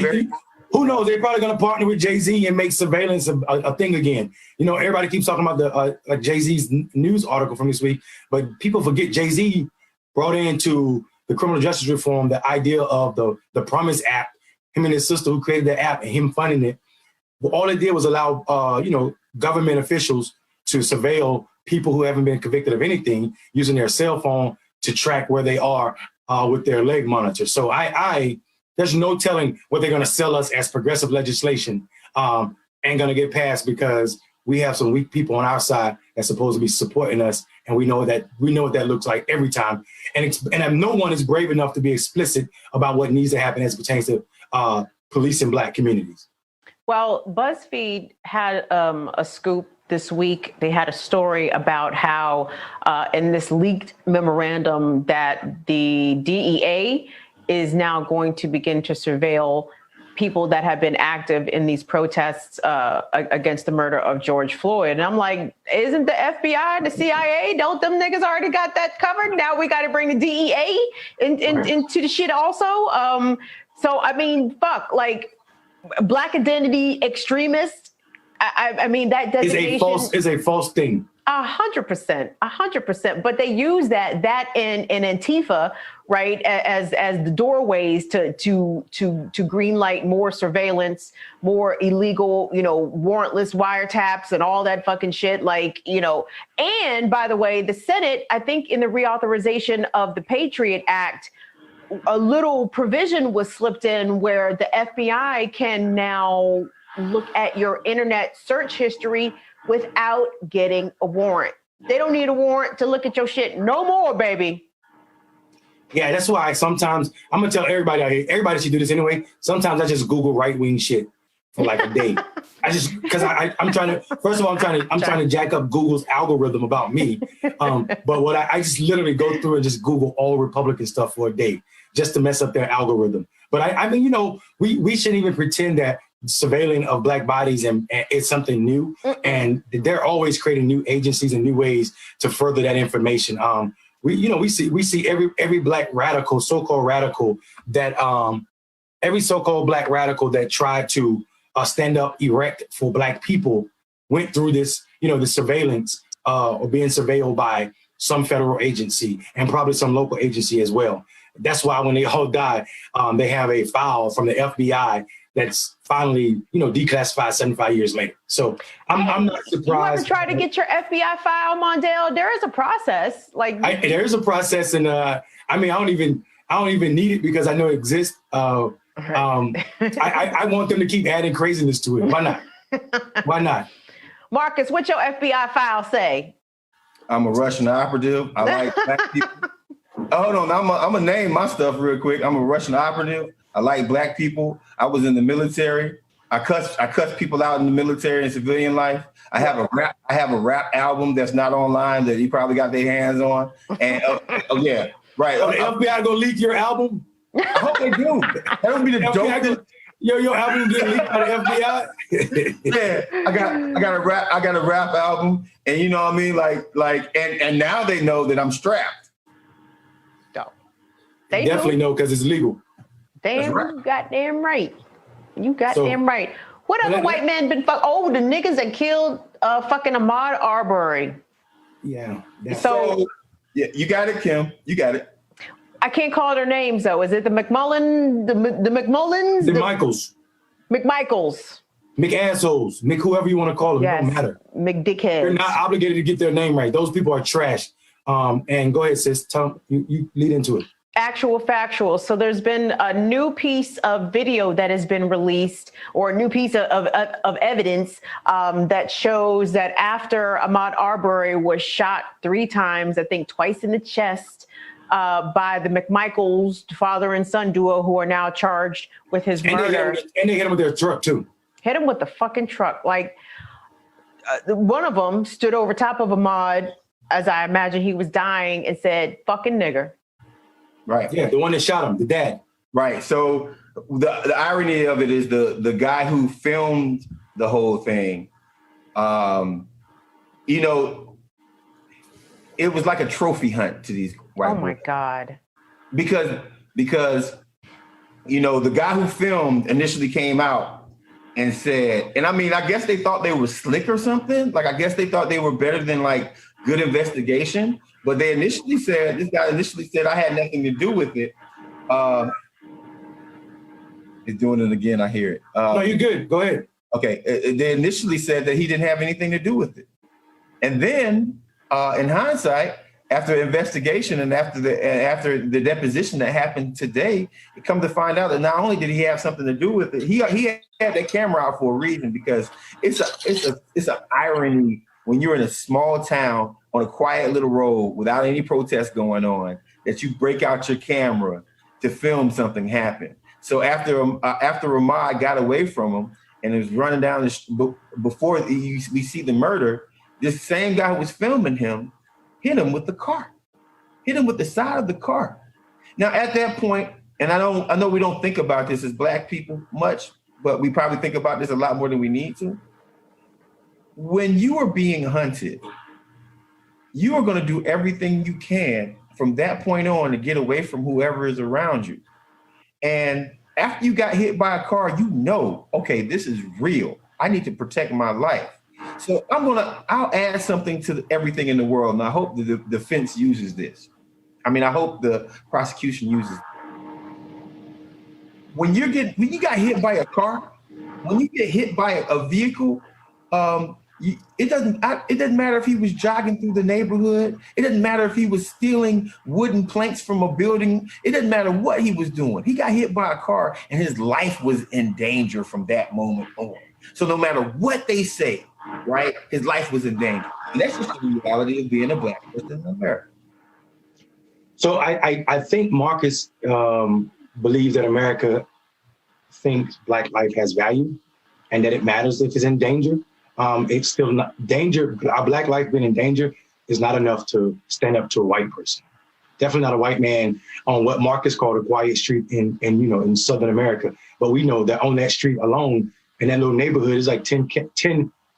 who knows? They're probably going to partner with Jay-Z and make surveillance a thing again. You know, everybody keeps talking about the Jay-Z's news article from this week, but people forget Jay-Z brought into the criminal justice reform the idea of the Promise app. Him and his sister who created the app, and him funding it. Well, all it did was allow government officials to surveil people who haven't been convicted of anything using their cell phone to track where they are with their leg monitor. So there's no telling what they're going to sell us as progressive legislation ain't going to get passed, because we have some weak people on our side that's supposed to be supporting us, and we know what that looks like every time. And no one is brave enough to be explicit about what needs to happen as it pertains to police in Black communities. Well, BuzzFeed had a scoop this week. They had a story about how in this leaked memorandum that the DEA is now going to begin to surveil people that have been active in these protests against the murder of George Floyd. And I'm like, isn't the FBI, the CIA, don't them niggas already got that covered? Now we got to bring the DEA into the shit also. So, I mean, fuck, like Black identity extremists. I mean, that designation is a false thing. 100%. But they use that in Antifa, right, as the doorways to greenlight more surveillance, more illegal, warrantless wiretaps and all that fucking shit. Like, and by the way, the Senate, I think in the reauthorization of the Patriot Act, a little provision was slipped in where the FBI can now look at your internet search history without getting a warrant. They don't need a warrant to look at your shit no more, baby. Yeah, that's why sometimes I'm gonna tell everybody out here, everybody should do this anyway. Sometimes I just Google right-wing shit for like a day. Because I'm trying to jack up Google's algorithm about me. But what I just literally go through and just Google all Republican stuff for a day just to mess up their algorithm. But I mean, we shouldn't even pretend that surveilling of Black bodies and it's something new. And they're always creating new agencies and new ways to further that information. We see every Black radical, so-called radical that every so-called Black radical that tried to stand up erect for Black people went through this, the surveillance or being surveilled by some federal agency and probably some local agency as well. That's why when they all die, they have a file from the FBI that's finally, declassified 75 years later. So I'm not surprised. You ever try to get your FBI file, Mondale? There is a process. There is a process, and I don't even need it because I know it exists. I want them to keep adding craziness to it. Why not? Why not? Marcus, what your FBI file say? I'm a Russian operative. I like Black people. Hold on, I'm gonna name my stuff real quick. I'm a Russian operative. I like Black people. I was in the military. I cuss people out in the military and civilian life. I have a rap album that's not online that you probably got their hands on. And yeah, right. So the FBI gonna leak your album? I hope they do. That would be the dope. Your album get leaked by the FBI? Yeah, I got a rap album, and you know what I mean, and now they know that I'm strapped. They definitely know because it's legal. Damn, right. You goddamn right. You goddamn right. What other white man been the niggas that killed fucking Ahmaud Arbery. Yeah. So yeah, you got it, Kim. You got it. I can't call their names though. Is it the McMullins? The Michaels. McMichaels. McAssholes. Mick, whoever you want to call them. Yes. It don't matter. McDickheads. You're not obligated to get their name right. Those people are trash. And go ahead, sis. You lead into it. Actual factual. So there's been a new piece of video that has been released, or a new piece of evidence that shows that after Ahmaud Arbery was shot 3 times, I think twice in the chest, by the McMichaels, father and son duo, who are now charged with his murder. And they hit him with their truck too. Hit him with the fucking truck. Like one of them stood over top of Ahmaud, as I imagine he was dying, and said, "Fucking nigger." Right. Yeah, the one that shot him, the dad. Right. So the irony of it is the guy who filmed the whole thing, you know, it was like a trophy hunt to these white boys. My God. Because, you know, the guy who filmed initially came out and said, and I mean, I guess they thought they were slick or something. Like, I guess they thought they were better than like good investigation. But this guy initially said, I had nothing to do with it. It's doing it again, I hear it. No, you're good. Go ahead. Okay. They initially said that he didn't have anything to do with it. And then, in hindsight, after investigation and after the deposition that happened today, it come to find out that not only did he have something to do with it, he had that camera out for a reason, because it's an irony when you're in a small town on a quiet little road without any protests going on, that you break out your camera to film something happen. So after Ahmaud got away from him and was running down before we see the murder, this same guy who was filming him hit him with the car, hit him with the side of the car. Now at that point, and I know we don't think about this as Black people much, but we probably think about this a lot more than we need to. When you are being hunted, you are going to do everything you can from that point on to get away from whoever is around you. And after you got hit by a car, you know, okay, this is real. I need to protect my life. So I'll add something to everything in the world, and I hope the defense uses this. I mean, I hope the prosecution uses it. When you got hit by a car, when you get hit by a vehicle, it doesn't matter if he was jogging through the neighborhood. It doesn't matter if he was stealing wooden planks from a building. It doesn't matter what he was doing. He got hit by a car and his life was in danger from that moment on. So no matter what they say, right, his life was in danger. And that's just the reality of being a Black person in America. So I think Marcus believes that America thinks Black life has value and that it matters if it's in danger. It's still not danger. Our Black life being in danger is not enough to stand up to a white person. Definitely not a white man on what Marcus called a quiet street in Southern America. But we know that on that street alone, in that little neighborhood, is like 10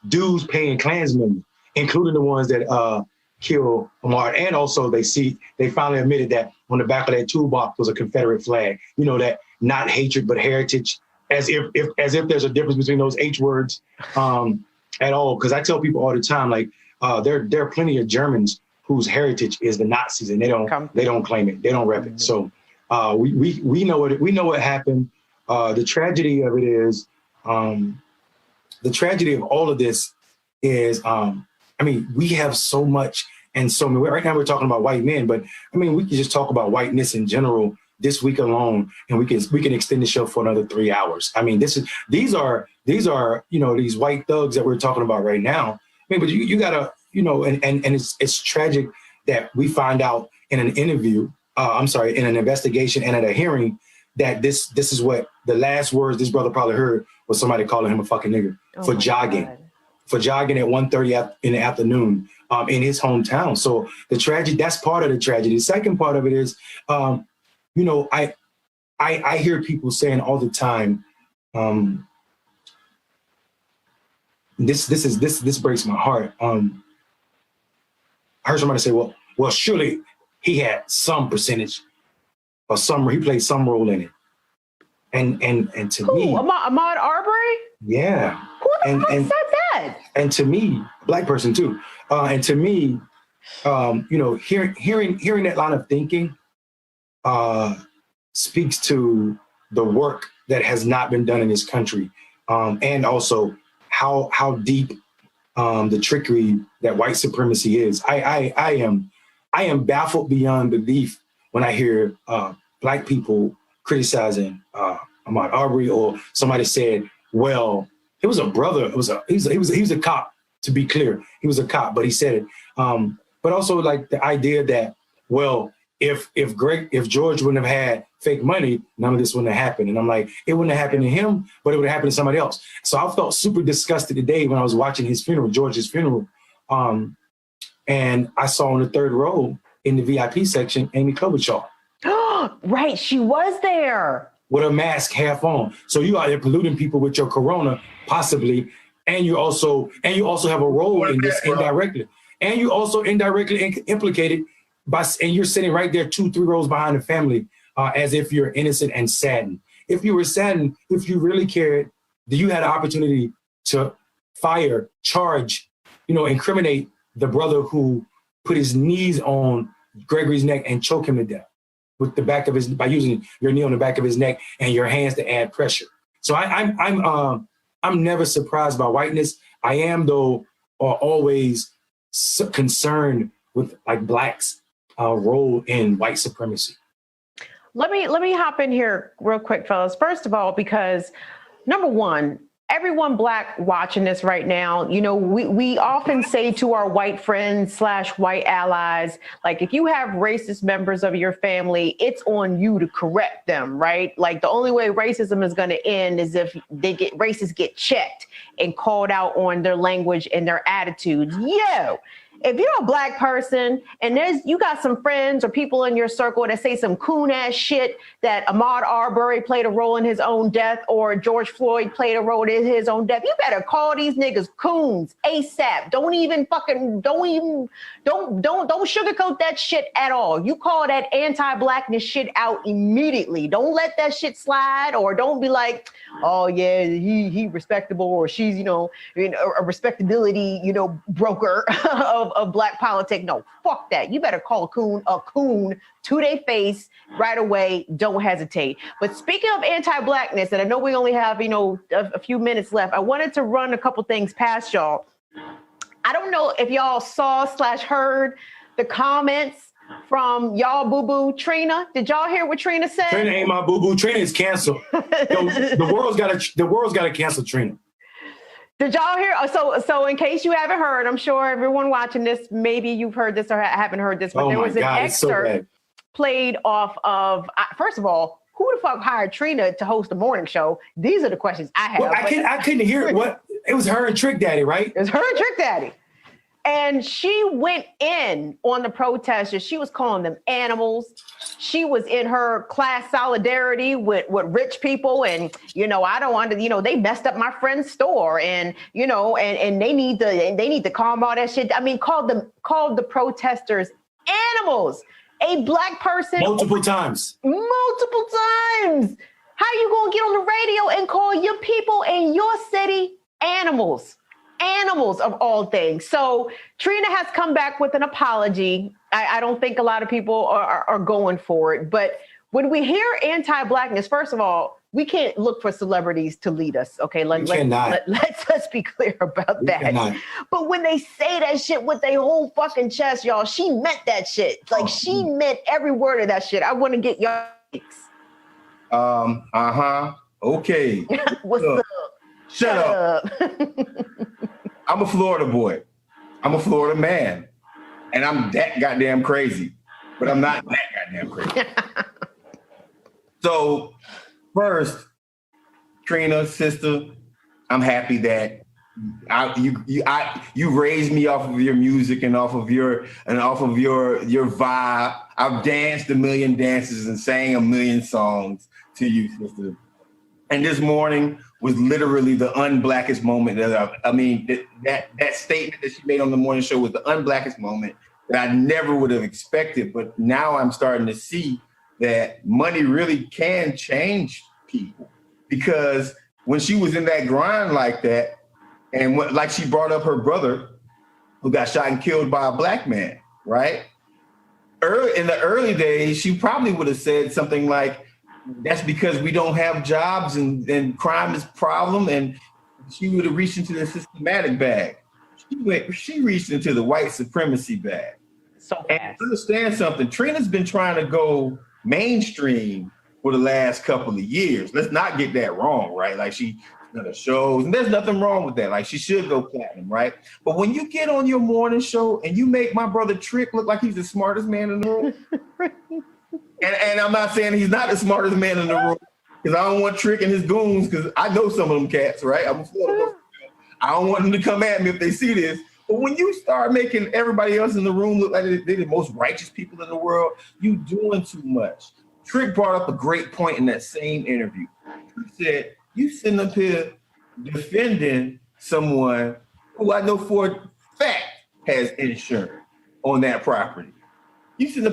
dudes paying Klansmen, including the ones that kill Ahmaud. And also they finally admitted that on the back of that toolbox was a Confederate flag. You know, that not hatred, but heritage, as if there's a difference between those H words. At all, because I tell people all the time, like there are plenty of Germans whose heritage is the Nazis, and they don't claim it, they don't rep it. So we know what happened. The tragedy of it is, the tragedy of all of this is, I mean, we have so much and so many. Right now we're talking about white men, but I mean, we can just talk about whiteness in general this week alone, and we can extend the show for another 3 hours. I mean, these are these white thugs that we're talking about right now. I mean, but you gotta, and it's tragic that we find out in an interview, in an investigation and at a hearing that this is what the last words this brother probably heard was somebody calling him a fucking nigger for jogging. God. For jogging at 1:30 in the afternoon in his hometown. So the tragedy, that's part of the tragedy. The second part of it is, you know, I hear people saying all the time, this breaks my heart. I heard somebody say, well, surely he had some percentage or he played some role in it. And to me, Ahmaud Arbery? Yeah. Who the fuck said that? And to me, black person too. And to me, you know, hearing that line of thinking speaks to the work that has not been done in this country, and also how deep the trickery that white supremacy is. I am baffled beyond belief when I hear black people criticizing Ahmaud Arbery, or somebody said, well, it was a brother. He was a cop, to be clear. He was a cop, but he said it. But also like the idea that, well, if George wouldn't have had fake money, none of this wouldn't have happened. And I'm like, it wouldn't have happened to him, but it would have happened to somebody else. So I felt super disgusted today when I was watching his funeral, George's funeral. And I saw in the third row in the VIP section, Amy Klobuchar. Right, she was there. With a mask half on. So you out there polluting people with your corona, possibly, and you also have a role in this indirectly. And you also indirectly implicated and you're sitting right there 2-3 rows behind the family, as if you're innocent and saddened. If you were saddened, if you really cared, you had an opportunity to charge, you know, incriminate the brother who put his knees on Gregory's neck and choke him to death with the back of by using your knee on the back of his neck and your hands to add pressure. So I'm never surprised by whiteness. I am, though, always concerned with like blacks' role in white supremacy. Let me hop in here real quick, fellas. First of all, because number one, everyone black watching this right now, you know, we often say to our white friends / white allies, like, if you have racist members of your family, it's on you to correct them, right? Like, the only way racism is going to end is if racists get checked and called out on their language and their attitudes. If you're a black person and you got some friends or people in your circle that say some coon ass shit that Ahmaud Arbery played a role in his own death or George Floyd played a role in his own death, you better call these niggas coons ASAP. Don't sugarcoat that shit at all. You call that anti-blackness shit out immediately. Don't let that shit slide, or don't be like, oh yeah, he respectable, or she's, you know, a respectability, you know, broker of black politics. No, fuck that. You better call a coon to their face right away. Don't hesitate. But speaking of anti-blackness, and I know we only have, you know, a few minutes left, I wanted to run a couple things past y'all. I don't know if y'all saw / heard the comments from y'all boo-boo Trina. Did y'all hear what Trina said? Trina ain't my boo-boo. Trina is canceled. The world's got to cancel Trina. Did y'all hear? So in case you haven't heard, I'm sure everyone watching this, maybe you've heard this or haven't heard this, but there was an excerpt played off of, first of all, who the fuck hired Trina to host a morning show? These are the questions I have. Well, I couldn't hear it. It was her and Trick Daddy, right? It was her and Trick Daddy. And she went in on the protesters. She was calling them animals. She was in her class solidarity with rich people. And, you know, I don't want to, you know, they messed up my friend's store, and, you know, and they need to calm all that shit. I mean, called the protesters animals. A black person. Multiple times. How you going to get on the radio and call your people in your city animals? Animals of all things. So Trina has come back with an apology. I don't think a lot of people are going for it. But when we hear anti-blackness, first of all, we can't look for celebrities to lead us. Okay, let's be clear about that. Cannot. But when they say that shit with their whole fucking chest, y'all, she meant that shit. Like, she meant every word of that shit. I want to get y'all. Okay. What's up? Shut up. I'm a Florida boy. I'm a Florida man. And I'm that goddamn crazy. But I'm not that goddamn crazy. So first, Trina, sister, I'm happy that you raised me off of your music and off of your vibe. I've danced a million dances and sang a million songs to you, sister. And this morning was literally the unblackest moment that that statement that she made on the morning show was the unblackest moment that I never would have expected. But now I'm starting to see that money really can change people, because when she was in that grind like that, and like she brought up her brother who got shot and killed by a black man, right? In the early days, she probably would have said something like, that's because we don't have jobs and crime is a problem. And she would have reached into the systematic bag. She reached into the white supremacy bag. So fast. And understand something, Trina's been trying to go mainstream for the last couple of years. Let's not get that wrong, right? Like she done the shows, and there's nothing wrong with that. Like she should go platinum, right? But when you get on your morning show and you make my brother Trick look like he's the smartest man in the room, and I'm not saying he's not the smartest man in the room, because I don't want Trick and his goons, because I know some of them cats, right? I don't want them to come at me if they see this. But when you start making everybody else in the room look like they're the most righteous people in the world, you doing too much. Trick brought up a great point in that same interview. He said, you sitting up here defending someone who I know for a fact has insurance on that property. You sitting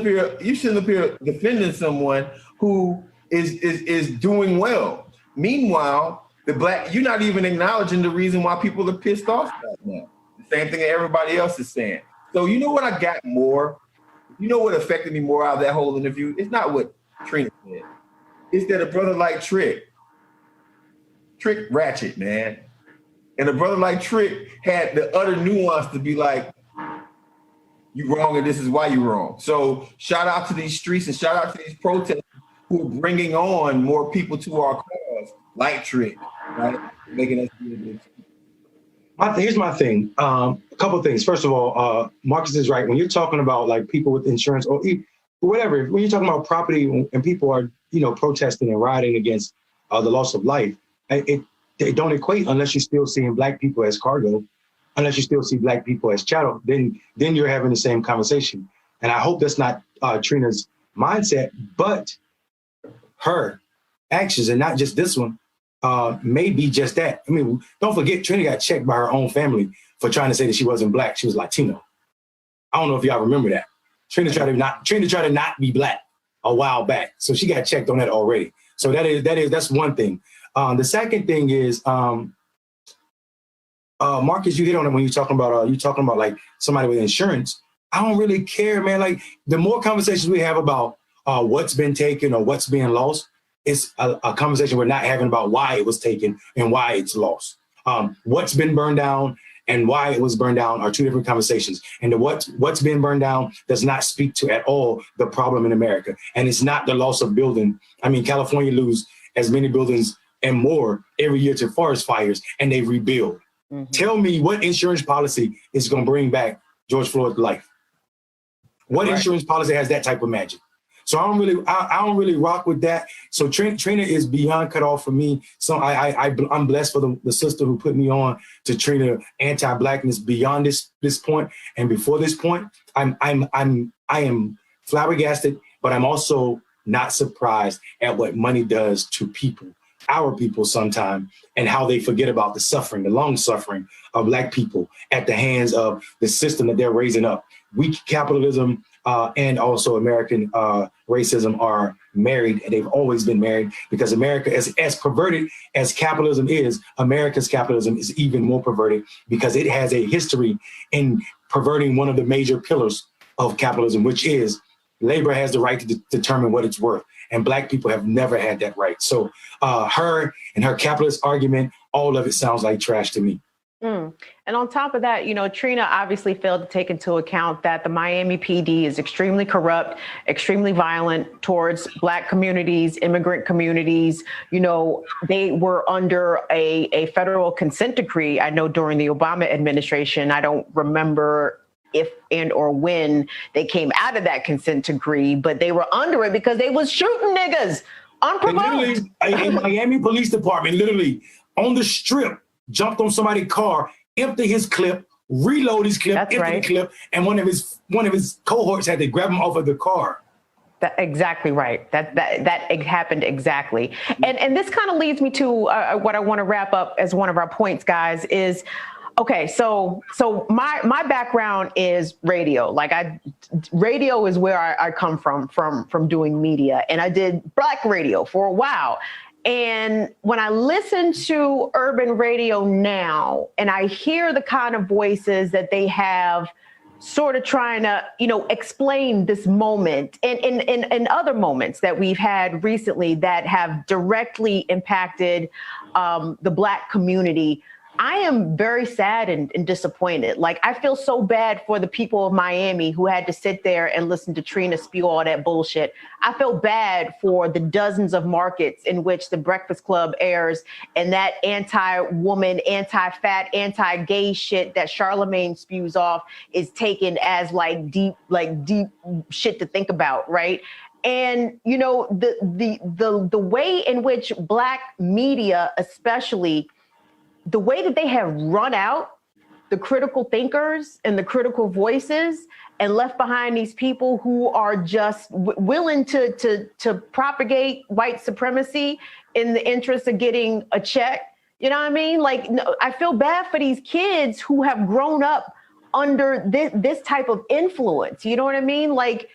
up here defending someone who is doing well. Meanwhile, you're not even acknowledging the reason why people are pissed off right now. The same thing that everybody else is saying. So you know what I got more? You know what affected me more out of that whole interview? It's not what Trina said. It's that a brother like Trick ratchet, man. And a brother like Trick had the utter nuance to be like, you wrong and this is why you wrong. So shout out to these streets and shout out to these protesters who are bringing on more people to our cause, like Trick, right? Making us do this. Here's my thing. A couple of things. First of all, Marcus is right. When you're talking about like people with insurance or whatever, when you're talking about property and people are, protesting and rioting against the loss of life, they don't equate unless you're still seeing black people as cargo, unless you still see black people as chattel, then you're having the same conversation. And I hope that's not Trina's mindset, but her actions, and not just this one, may be just that. I mean, don't forget, Trina got checked by her own family for trying to say that she wasn't black. She was Latino. I don't know if y'all remember that. Trina tried to not be black a while back. So she got checked on that already. So that's one thing. The second thing is, Marcus, you hit on it when you're talking about like somebody with insurance. I don't really care, man. Like the more conversations we have about what's been taken or what's being lost, it's a conversation we're not having about why it was taken and why it's lost. What's been burned down and why it was burned down are two different conversations. And what's been burned down does not speak to at all the problem in America. And it's not the loss of building. I mean, California lose as many buildings and more every year to forest fires, and they rebuild. Mm-hmm. Tell me what insurance policy is going to bring back George Floyd's life? What insurance policy has that type of magic? So I don't really rock with that. So Trina is beyond cut off for me. So I'm blessed for the sister who put me on to Trina anti-blackness beyond this point. And before this point, I am flabbergasted, but I'm also not surprised at what money does to people, our people sometimes, and how they forget about the suffering, the long suffering of black people at the hands of the system that they're raising up. Weak capitalism and also American racism are married, and they've always been married, because America, as perverted as capitalism is, America's capitalism is even more perverted because it has a history in perverting one of the major pillars of capitalism, which is labor has the right to determine what it's worth. And black people have never had that right. So her and her capitalist argument, all of it sounds like trash to me. And on top of that, Trina obviously failed to take into account that the Miami PD is extremely corrupt, extremely violent towards black communities, immigrant communities. They were under a federal consent decree. I know during the Obama administration, I don't remember if and or when they came out of that consent decree, but they were under it because they was shooting niggas Unprovoked. A Miami Police Department literally on the strip jumped on somebody's car, empty his clip, reload his clip, That's empty right. the clip, and one of his cohorts had to grab him off of the car. Exactly right. That happened exactly. And this kind of leads me to what I want to wrap up as one of our points, guys, is okay. So my background is radio. Radio is where I come from doing media, and I did black radio for a while. And when I listen to urban radio now, and I hear the kind of voices that they have sort of trying to, explain this moment and other moments that we've had recently that have directly impacted the Black community, I am very sad and disappointed. I feel so bad for the people of Miami who had to sit there and listen to Trina spew all that bullshit. I feel bad for the dozens of markets in which the Breakfast Club airs and that anti-woman, anti-fat, anti-gay shit that Charlemagne spews off is taken as deep shit to think about, right? And the way in which Black media, especially, the way that they have run out the critical thinkers and the critical voices and left behind these people who are just willing to propagate white supremacy in the interest of getting a check. You know what I mean? I feel bad for these kids who have grown up under this type of influence. You know what I mean? Like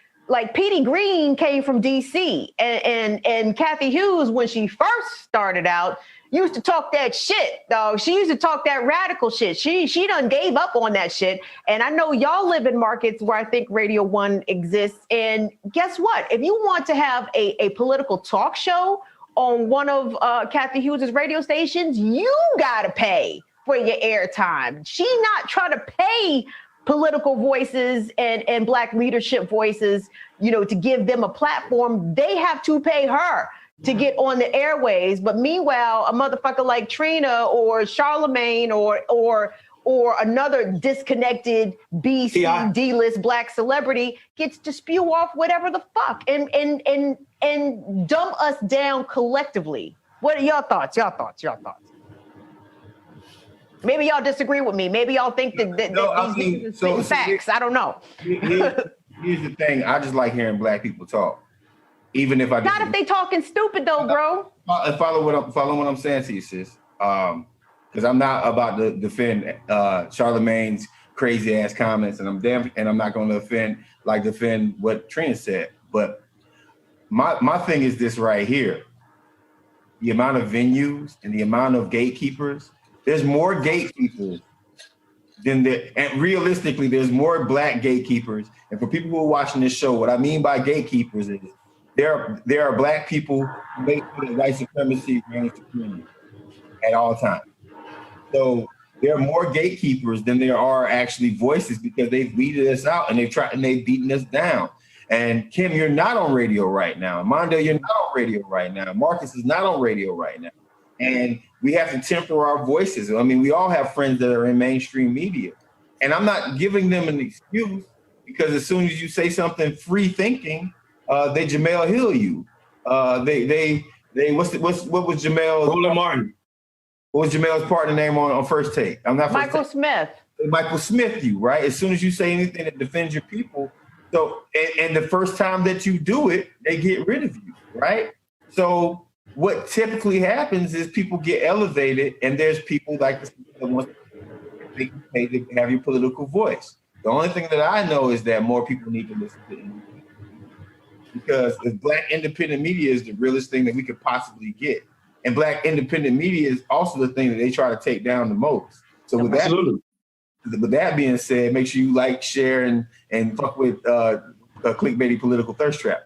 Petey Green came from DC and Kathy Hughes, when she first started out, used to talk that shit, dog. She used to talk that radical shit. She done gave up on that shit. And I know y'all live in markets where I think Radio 1 exists. And guess what? If you want to have a political talk show on one of Kathy Hughes' radio stations, you gotta pay for your airtime. She not trying to pay political voices and Black leadership voices, to give them a platform. They have to pay her to get on the airways. But meanwhile, a motherfucker like Trina or Charlemagne or another disconnected D-list Black celebrity gets to spew off whatever the fuck and dumb us down collectively. What are your thoughts? Maybe y'all disagree with me. Maybe y'all think that these are facts. I don't know. Here's the thing. I just like hearing Black people talk. Even if I not if they talking stupid though, bro. Follow what I'm saying to you, sis. Because I'm not about to defend Charlemagne's crazy ass comments, and I'm not going to defend what Trina said. But my thing is this right here: the amount of venues and the amount of gatekeepers. There's more gatekeepers and realistically, there's more Black gatekeepers. And for people who are watching this show, what I mean by gatekeepers is there are Black people who make sure that white supremacy reigns supreme at all times. So there are more gatekeepers than there are actually voices, because they've weeded us out and they've beaten us down. And Kim, you're not on radio right now. Mondale, you're not on radio right now. Marcus is not on radio right now. And we have to temper our voices. I mean, we all have friends that are in mainstream media. And I'm not giving them an excuse, because as soon as you say something free thinking, they Jamel Hill you. What was Jamel? Roland Martin. What was Jamel's partner name on First Take? I'm not Michael Smith. Michael Smith you, right? As soon as you say anything that defends your people. So, and the first time that you do it, they get rid of you, right? So what typically happens is people get elevated, and there's people like this that want to pay to have your political voice. The only thing that I know is that more people need to listen to independent media, because the Black independent media is the realest thing that we could possibly get. And Black independent media is also the thing that they try to take down the most. So with that being said, make sure you like, share, and fuck with Clickbaity Political ThirstTrap.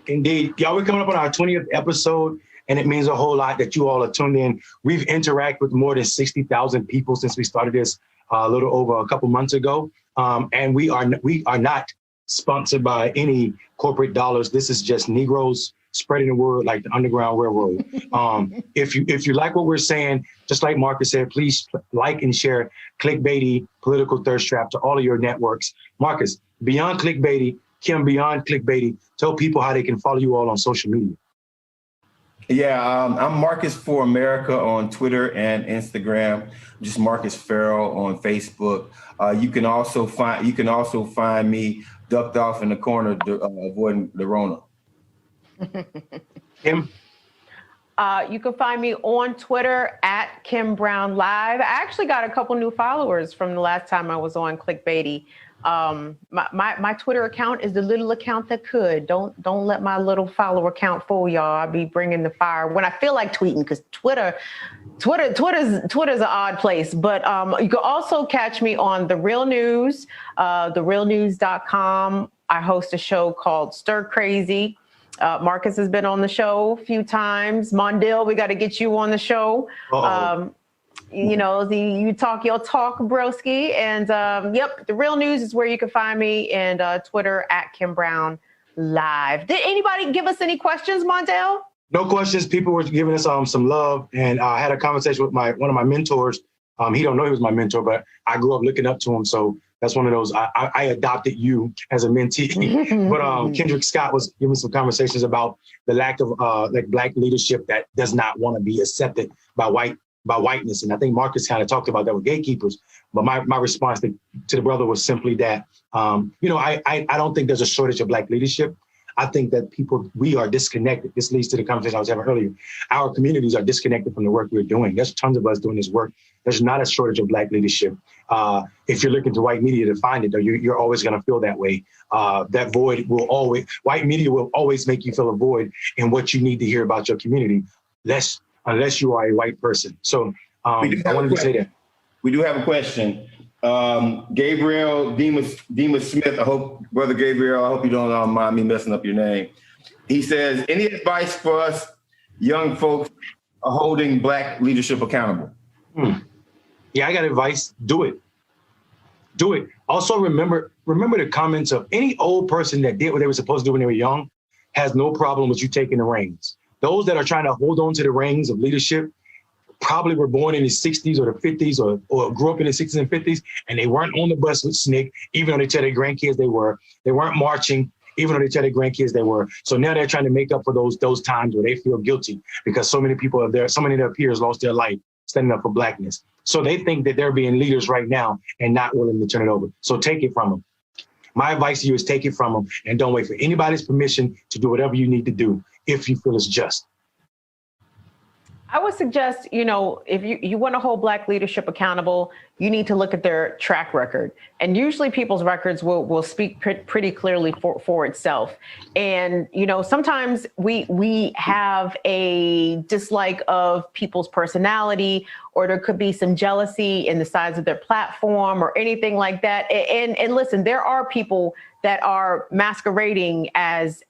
Indeed. Y'all, we're coming up on our 20th episode, and it means a whole lot that you all are tuned in. We've interacted with more than 60,000 people since we started this a little over a couple months ago. And we are not sponsored by any corporate dollars. This is just Negroes spreading the word like the Underground Railroad. If you like what we're saying, just like Marcus said, please like and share Clickbaity Political ThirstTrap to all of your networks. Marcus, beyond Clickbaity, Kim, beyond Clickbaity, tell people how they can follow you all on social media. Yeah, I'm Marcus for America on Twitter and Instagram. Just Marcus Ferrell on Facebook. You can also find me ducked off in the corner, avoiding the Rona. Kim? You can find me on Twitter at Kim Brown Live. I actually got a couple new followers from the last time I was on Clickbaity. My Twitter account is the little account that could. Don't let my little follower count fool y'all. I'll be bringing the fire when I feel like tweeting, because Twitter's an odd place. But you can also catch me on The Real News, therealnews.com. I host a show called Stir Crazy. Marcus has been on the show a few times. Mondale, we got to get you on the show. You know, you talk your talk, broski. And yep, The Real News is where you can find me, and Twitter at Kim Brown Live. Did anybody give us any questions, Mondale? No questions. People were giving us some love, and I had a conversation with one of my mentors. He don't know he was my mentor, but I grew up looking up to him. So that's one of those, I adopted you as a mentee. But Kendrick Scott was giving some conversations about the lack of like Black leadership that does not want to be accepted by whiteness. And I think Marcus kind of talked about that with gatekeepers. But my response to the brother was simply that, you know, I don't think there's a shortage of Black leadership. I think that we are disconnected. This leads to the conversation I was having earlier. Our communities are disconnected from the work we're doing. There's tons of us doing this work. There's not a shortage of Black leadership. If you're looking to white media to find it, though, you're always going to feel that way. That void white media will always make you feel a void in what you need to hear about your community, unless you are a white person. So I wanted to say that. We do have a question. Gabriel Demas Smith, Brother Gabriel, I hope you don't mind me messing up your name. He says, any advice for us young folks holding Black leadership accountable? Yeah, I got advice. Do it. Do it. Also, remember the comments of any old person that did what they were supposed to do when they were young has no problem with you taking the reins. Those that are trying to hold on to the reins of leadership probably were born in the 60s or the 50s or grew up in the 60s and 50s, and they weren't on the bus with SNCC, even though they tell their grandkids they were. They weren't marching, even though they tell their grandkids they were. So now they're trying to make up for those times where they feel guilty because so many people are there, so many of their peers lost their life standing up for Blackness. So they think that they're being leaders right now and not willing to turn it over. So take it from them. My advice to you is take it from them and don't wait for anybody's permission to do whatever you need to do if you feel it's just. I would suggest, you know, if you want to hold Black leadership accountable, you need to look at their track record. And usually people's records will speak pretty clearly for itself. And, you know, sometimes we have a dislike of people's personality, or there could be some jealousy in the size of their platform or anything like that. And listen, there are people that are masquerading as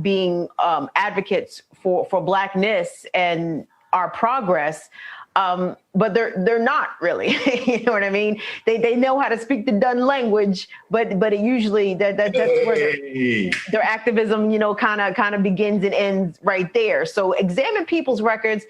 being advocates for Blackness and our progress, but they're not really. You know what I mean? They know how to speak the done language, but it usually that's where their activism, you know, kind of begins and ends right there. So examine people's records,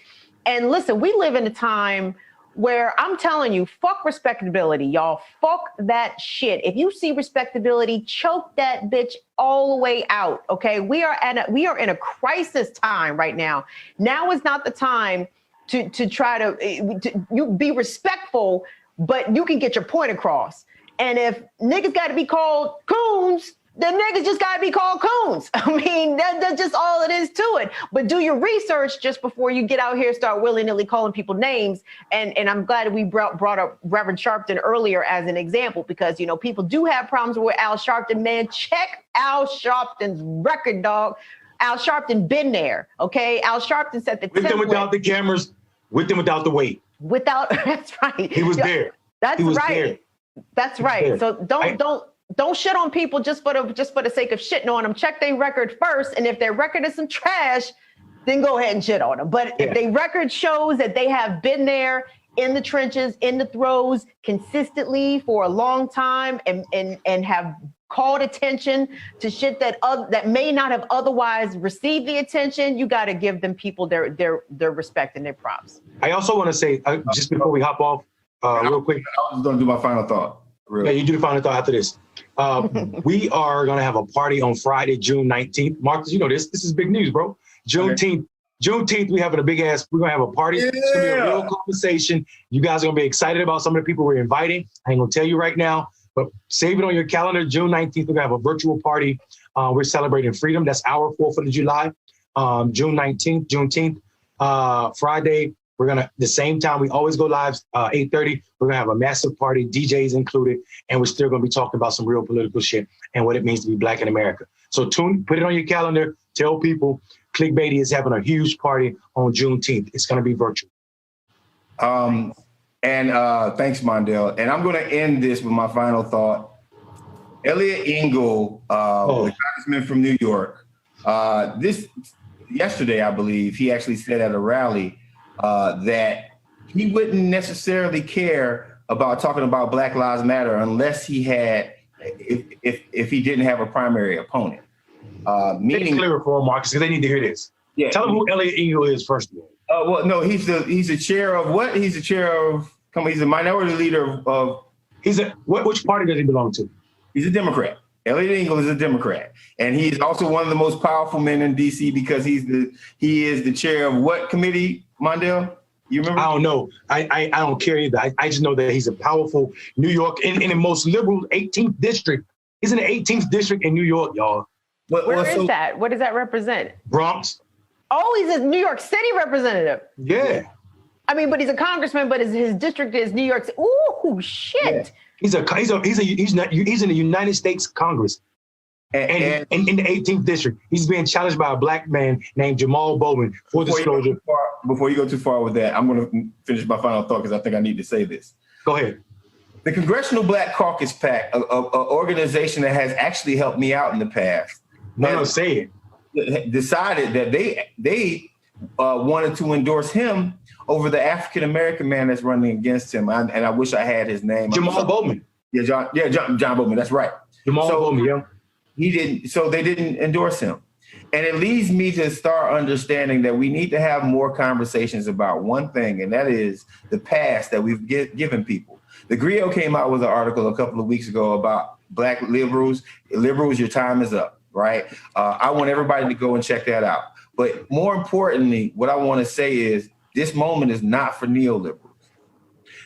and listen. We live in a time where I'm telling you, fuck respectability, y'all. Fuck that shit. If you see respectability, choke that bitch all the way out. Okay, we are in a crisis time right now. Now is not the time to try to you be respectful, but you can get your point across. And if niggas got to be called coons, then niggas just got to be called coons. I mean, that's just all it is to it. But do your research just before you get out here and start willy-nilly calling people names. And I'm glad we brought up Reverend Sharpton earlier as an example, because, you know, people do have problems with Al Sharpton. Man, check Al Sharpton's record, dog. Al Sharpton been there, okay? Al Sharpton set the template. With them without the cameras, with them without the weight. That's right. He was there. That's right. That's right. So don't shit on people just for the sake of shitting on them. Check their record first, and if their record is some trash, then go ahead and shit on them. But if their record shows that they have been there in the trenches, in the throes, consistently for a long time, and have called attention to shit that may not have otherwise received the attention, you got to give them people their respect and their props. I also want to say, just before we hop off, real quick. I was going to do my final thought. Yeah, you do the final thought after this. We are going to have a party on Friday, June 19th. Marcus, you know this. This is big news, bro. Juneteenth. Juneteenth, we're going to have a party. Yeah. It's going to be a real conversation. You guys are going to be excited about some of the people we're inviting. I ain't going to tell you right now, but save it on your calendar. June 19th, we're going to have a virtual party. We're celebrating freedom. That's our 4th of July. June 19th, Juneteenth, Friday. We're going to, the same time, we always go live, 8:30. We're going to have a massive party, DJs included, and we're still going to be talking about some real political shit and what it means to be Black in America. So put it on your calendar. Tell people Clickbaity is having a huge party on Juneteenth. It's going to be virtual. Thanks, Mondale. And I'm going to end this with my final thought. Elliot Engel, the congressman from New York, yesterday, I believe, he actually said at a rally that he wouldn't necessarily care about talking about Black Lives Matter unless he had, if he didn't have a primary opponent. Meaning clear for Marcus, because they need to hear this. Yeah. Tell them who Elliot Engel is first of all. Well, no, he's the chair of what? He's the chair of. He's a minority leader of. Which party does he belong to? He's a Democrat. Elliot Engel is a Democrat, and he's also one of the most powerful men in D.C. because he is the chair of what committee, Mondale? You remember? I don't know. I don't care either. I just know that he's a powerful New York in the most liberal 18th district. He's in the 18th district in New York, y'all. Where is that? What does that represent? Bronx. Oh, he's a New York City representative. Yeah. I mean, but he's a congressman, but his district is New York City. Ooh, shit. Yeah. He's in the United States Congress. And in the 18th district. He's being challenged by a Black man named Jamal Bowman for disclosure. Before you go too far with that, I'm going to finish my final thought because I think I need to say this. Go ahead. The Congressional Black Caucus PAC, an organization that has actually helped me out in the past, say it. Decided that they wanted to endorse him over the African-American man that's running against him. And I wish I had his name. Jamal Bowman. John Bowman. That's right. Bowman, yeah. He didn't. So they didn't endorse him. And it leads me to start understanding that we need to have more conversations about one thing, and that is the past that we've given people. The Griot came out with an article a couple of weeks ago about Black liberals. Liberals, your time is up, right? I want everybody to go and check that out. But more importantly, what I want to say is this moment is not for neoliberals.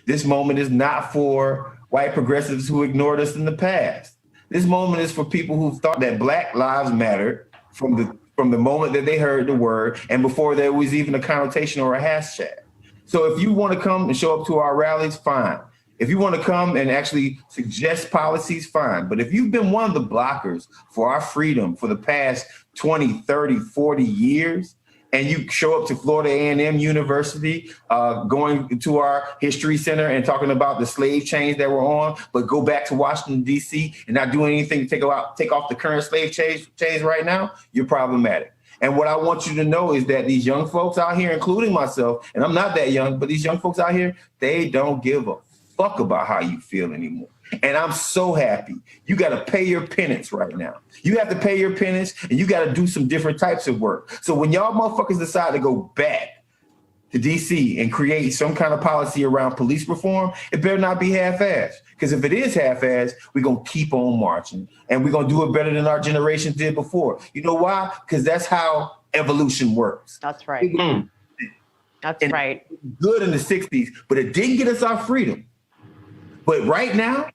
This moment is not for white progressives who ignored us in the past. This moment is for people who thought that Black lives mattered from the moment that they heard the word and before there was even a connotation or a hashtag. So if you want to come and show up to our rallies, fine. If you want to come and actually suggest policies, fine. But if you've been one of the blockers for our freedom for the past 20, 30, 40 years, and you show up to Florida A&M University, going to our history center and talking about the slave chains that were on, but go back to Washington, D.C. and not doing anything to take off the current slave chains right now, you're problematic. And what I want you to know is that these young folks out here, including myself, and I'm not that young, but these young folks out here, they don't give a fuck about how you feel anymore. And I'm so happy. You got to pay your penance right now. You have to pay your penance and you got to do some different types of work. So when y'all motherfuckers decide to go back to DC and create some kind of policy around police reform, it better not be half-assed. Because if it is half-assed, we're going to keep on marching and we're going to do it better than our generations did before. You know why? Because that's how evolution works. That's right. That's right. Good in the 60s, but it didn't get us our freedom. But right now,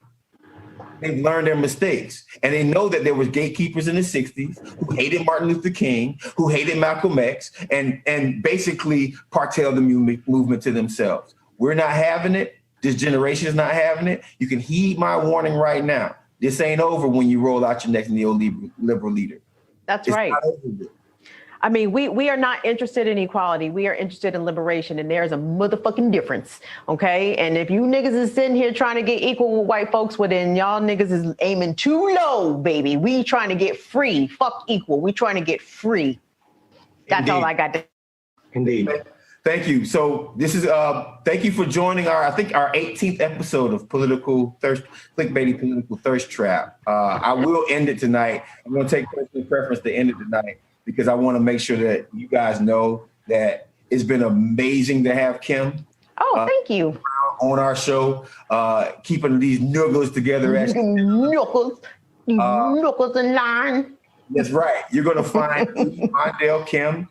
they've learned their mistakes. And they know that there was gatekeepers in the 60s who hated Martin Luther King, who hated Malcolm X, and basically partailed the movement to themselves. We're not having it. This generation is not having it. You can heed my warning right now. This ain't over when you roll out your next neoliberal leader. That's right. I mean, we are not interested in equality. We are interested in liberation, and there's a motherfucking difference, okay? And if you niggas is sitting here trying to get equal with white folks, well, then y'all niggas is aiming too low, baby. We trying to get free. Fuck equal. We trying to get free. That's Indeed. All I got to. Indeed. Thank you. So this is thank you for joining our 18th episode of Clickbaity Political Thirst Trap. I will end it tonight. I'm going to take personal preference to end it tonight, because I want to make sure that you guys know that it's been amazing to have Kim. Oh, thank you. On our show, keeping these noogles together. Noogles in line. That's right. You're going to find Mondale, Kim,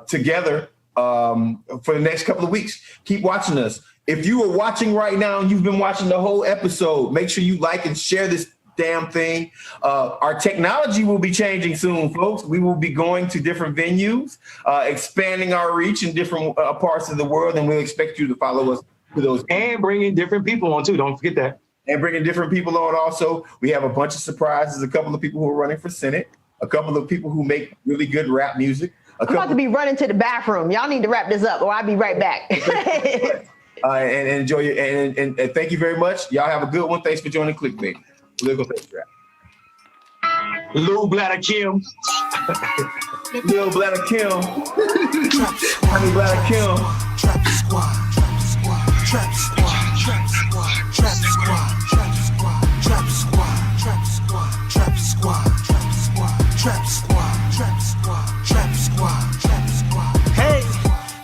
together for the next couple of weeks. Keep watching us. If you are watching right now and you've been watching the whole episode, make sure you like and share this damn thing. Our technology will be changing soon, folks. We will be going to different venues, expanding our reach in different parts of the world, and we'll expect you to follow us to those. And bringing different people on too. Don't forget that. And bringing different people on also. We have a bunch of surprises, a couple of people who are running for Senate, a couple of people who make really good rap music. I'm about to be running to the bathroom. Y'all need to wrap this up or I'll be right back. And enjoy it. And thank you very much. Y'all have a good one. Thanks for joining Clickbaity Political ThirstTrap. Lil Bladder Kim. Lil Bladder Kim. Honey Bladder Kim. Trap squad, trap squad, trap squad, trap squad, trap squad, trap squad, trap squad, trap squad, trap squad, trap squad, trap squad, trap squad, trap squad, trap squad. Hey,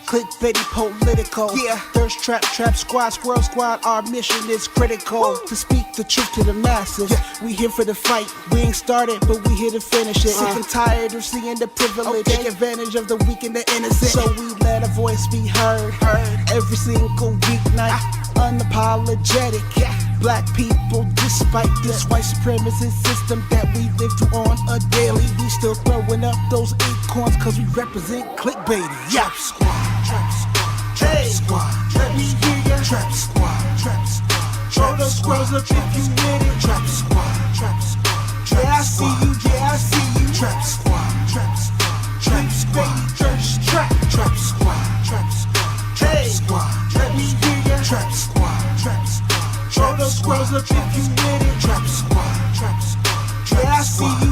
Clickbaity Political, yeah. Thirst Trap, Trap Squad, Squirrel Squad. Our mission is critical to speak the truth to the masses. We here for the fight. We ain't started, but we here to finish it. Sick and tired of seeing the privilege, take advantage of the weak and the innocent. So we let our voice be heard every single weeknight. Unapologetic, black people, despite this white supremacist system that we live through on a daily, we still throwing up those acorns cause we represent Clickbaity. Trap squad, trap squad, trap squad, let me hear ya. Trap squad, trap squad, throw those squirrels up if you with it. Trap squad, trap squad, yeah I see you, yeah I see you. Trap squad, trap squad, trap squad, thirst trap, trap squad, trap squad, trap squad, let me hear ya. Trap squad, trap squad, throw those squirrels up if you with it. Trap squad, yeah I see you.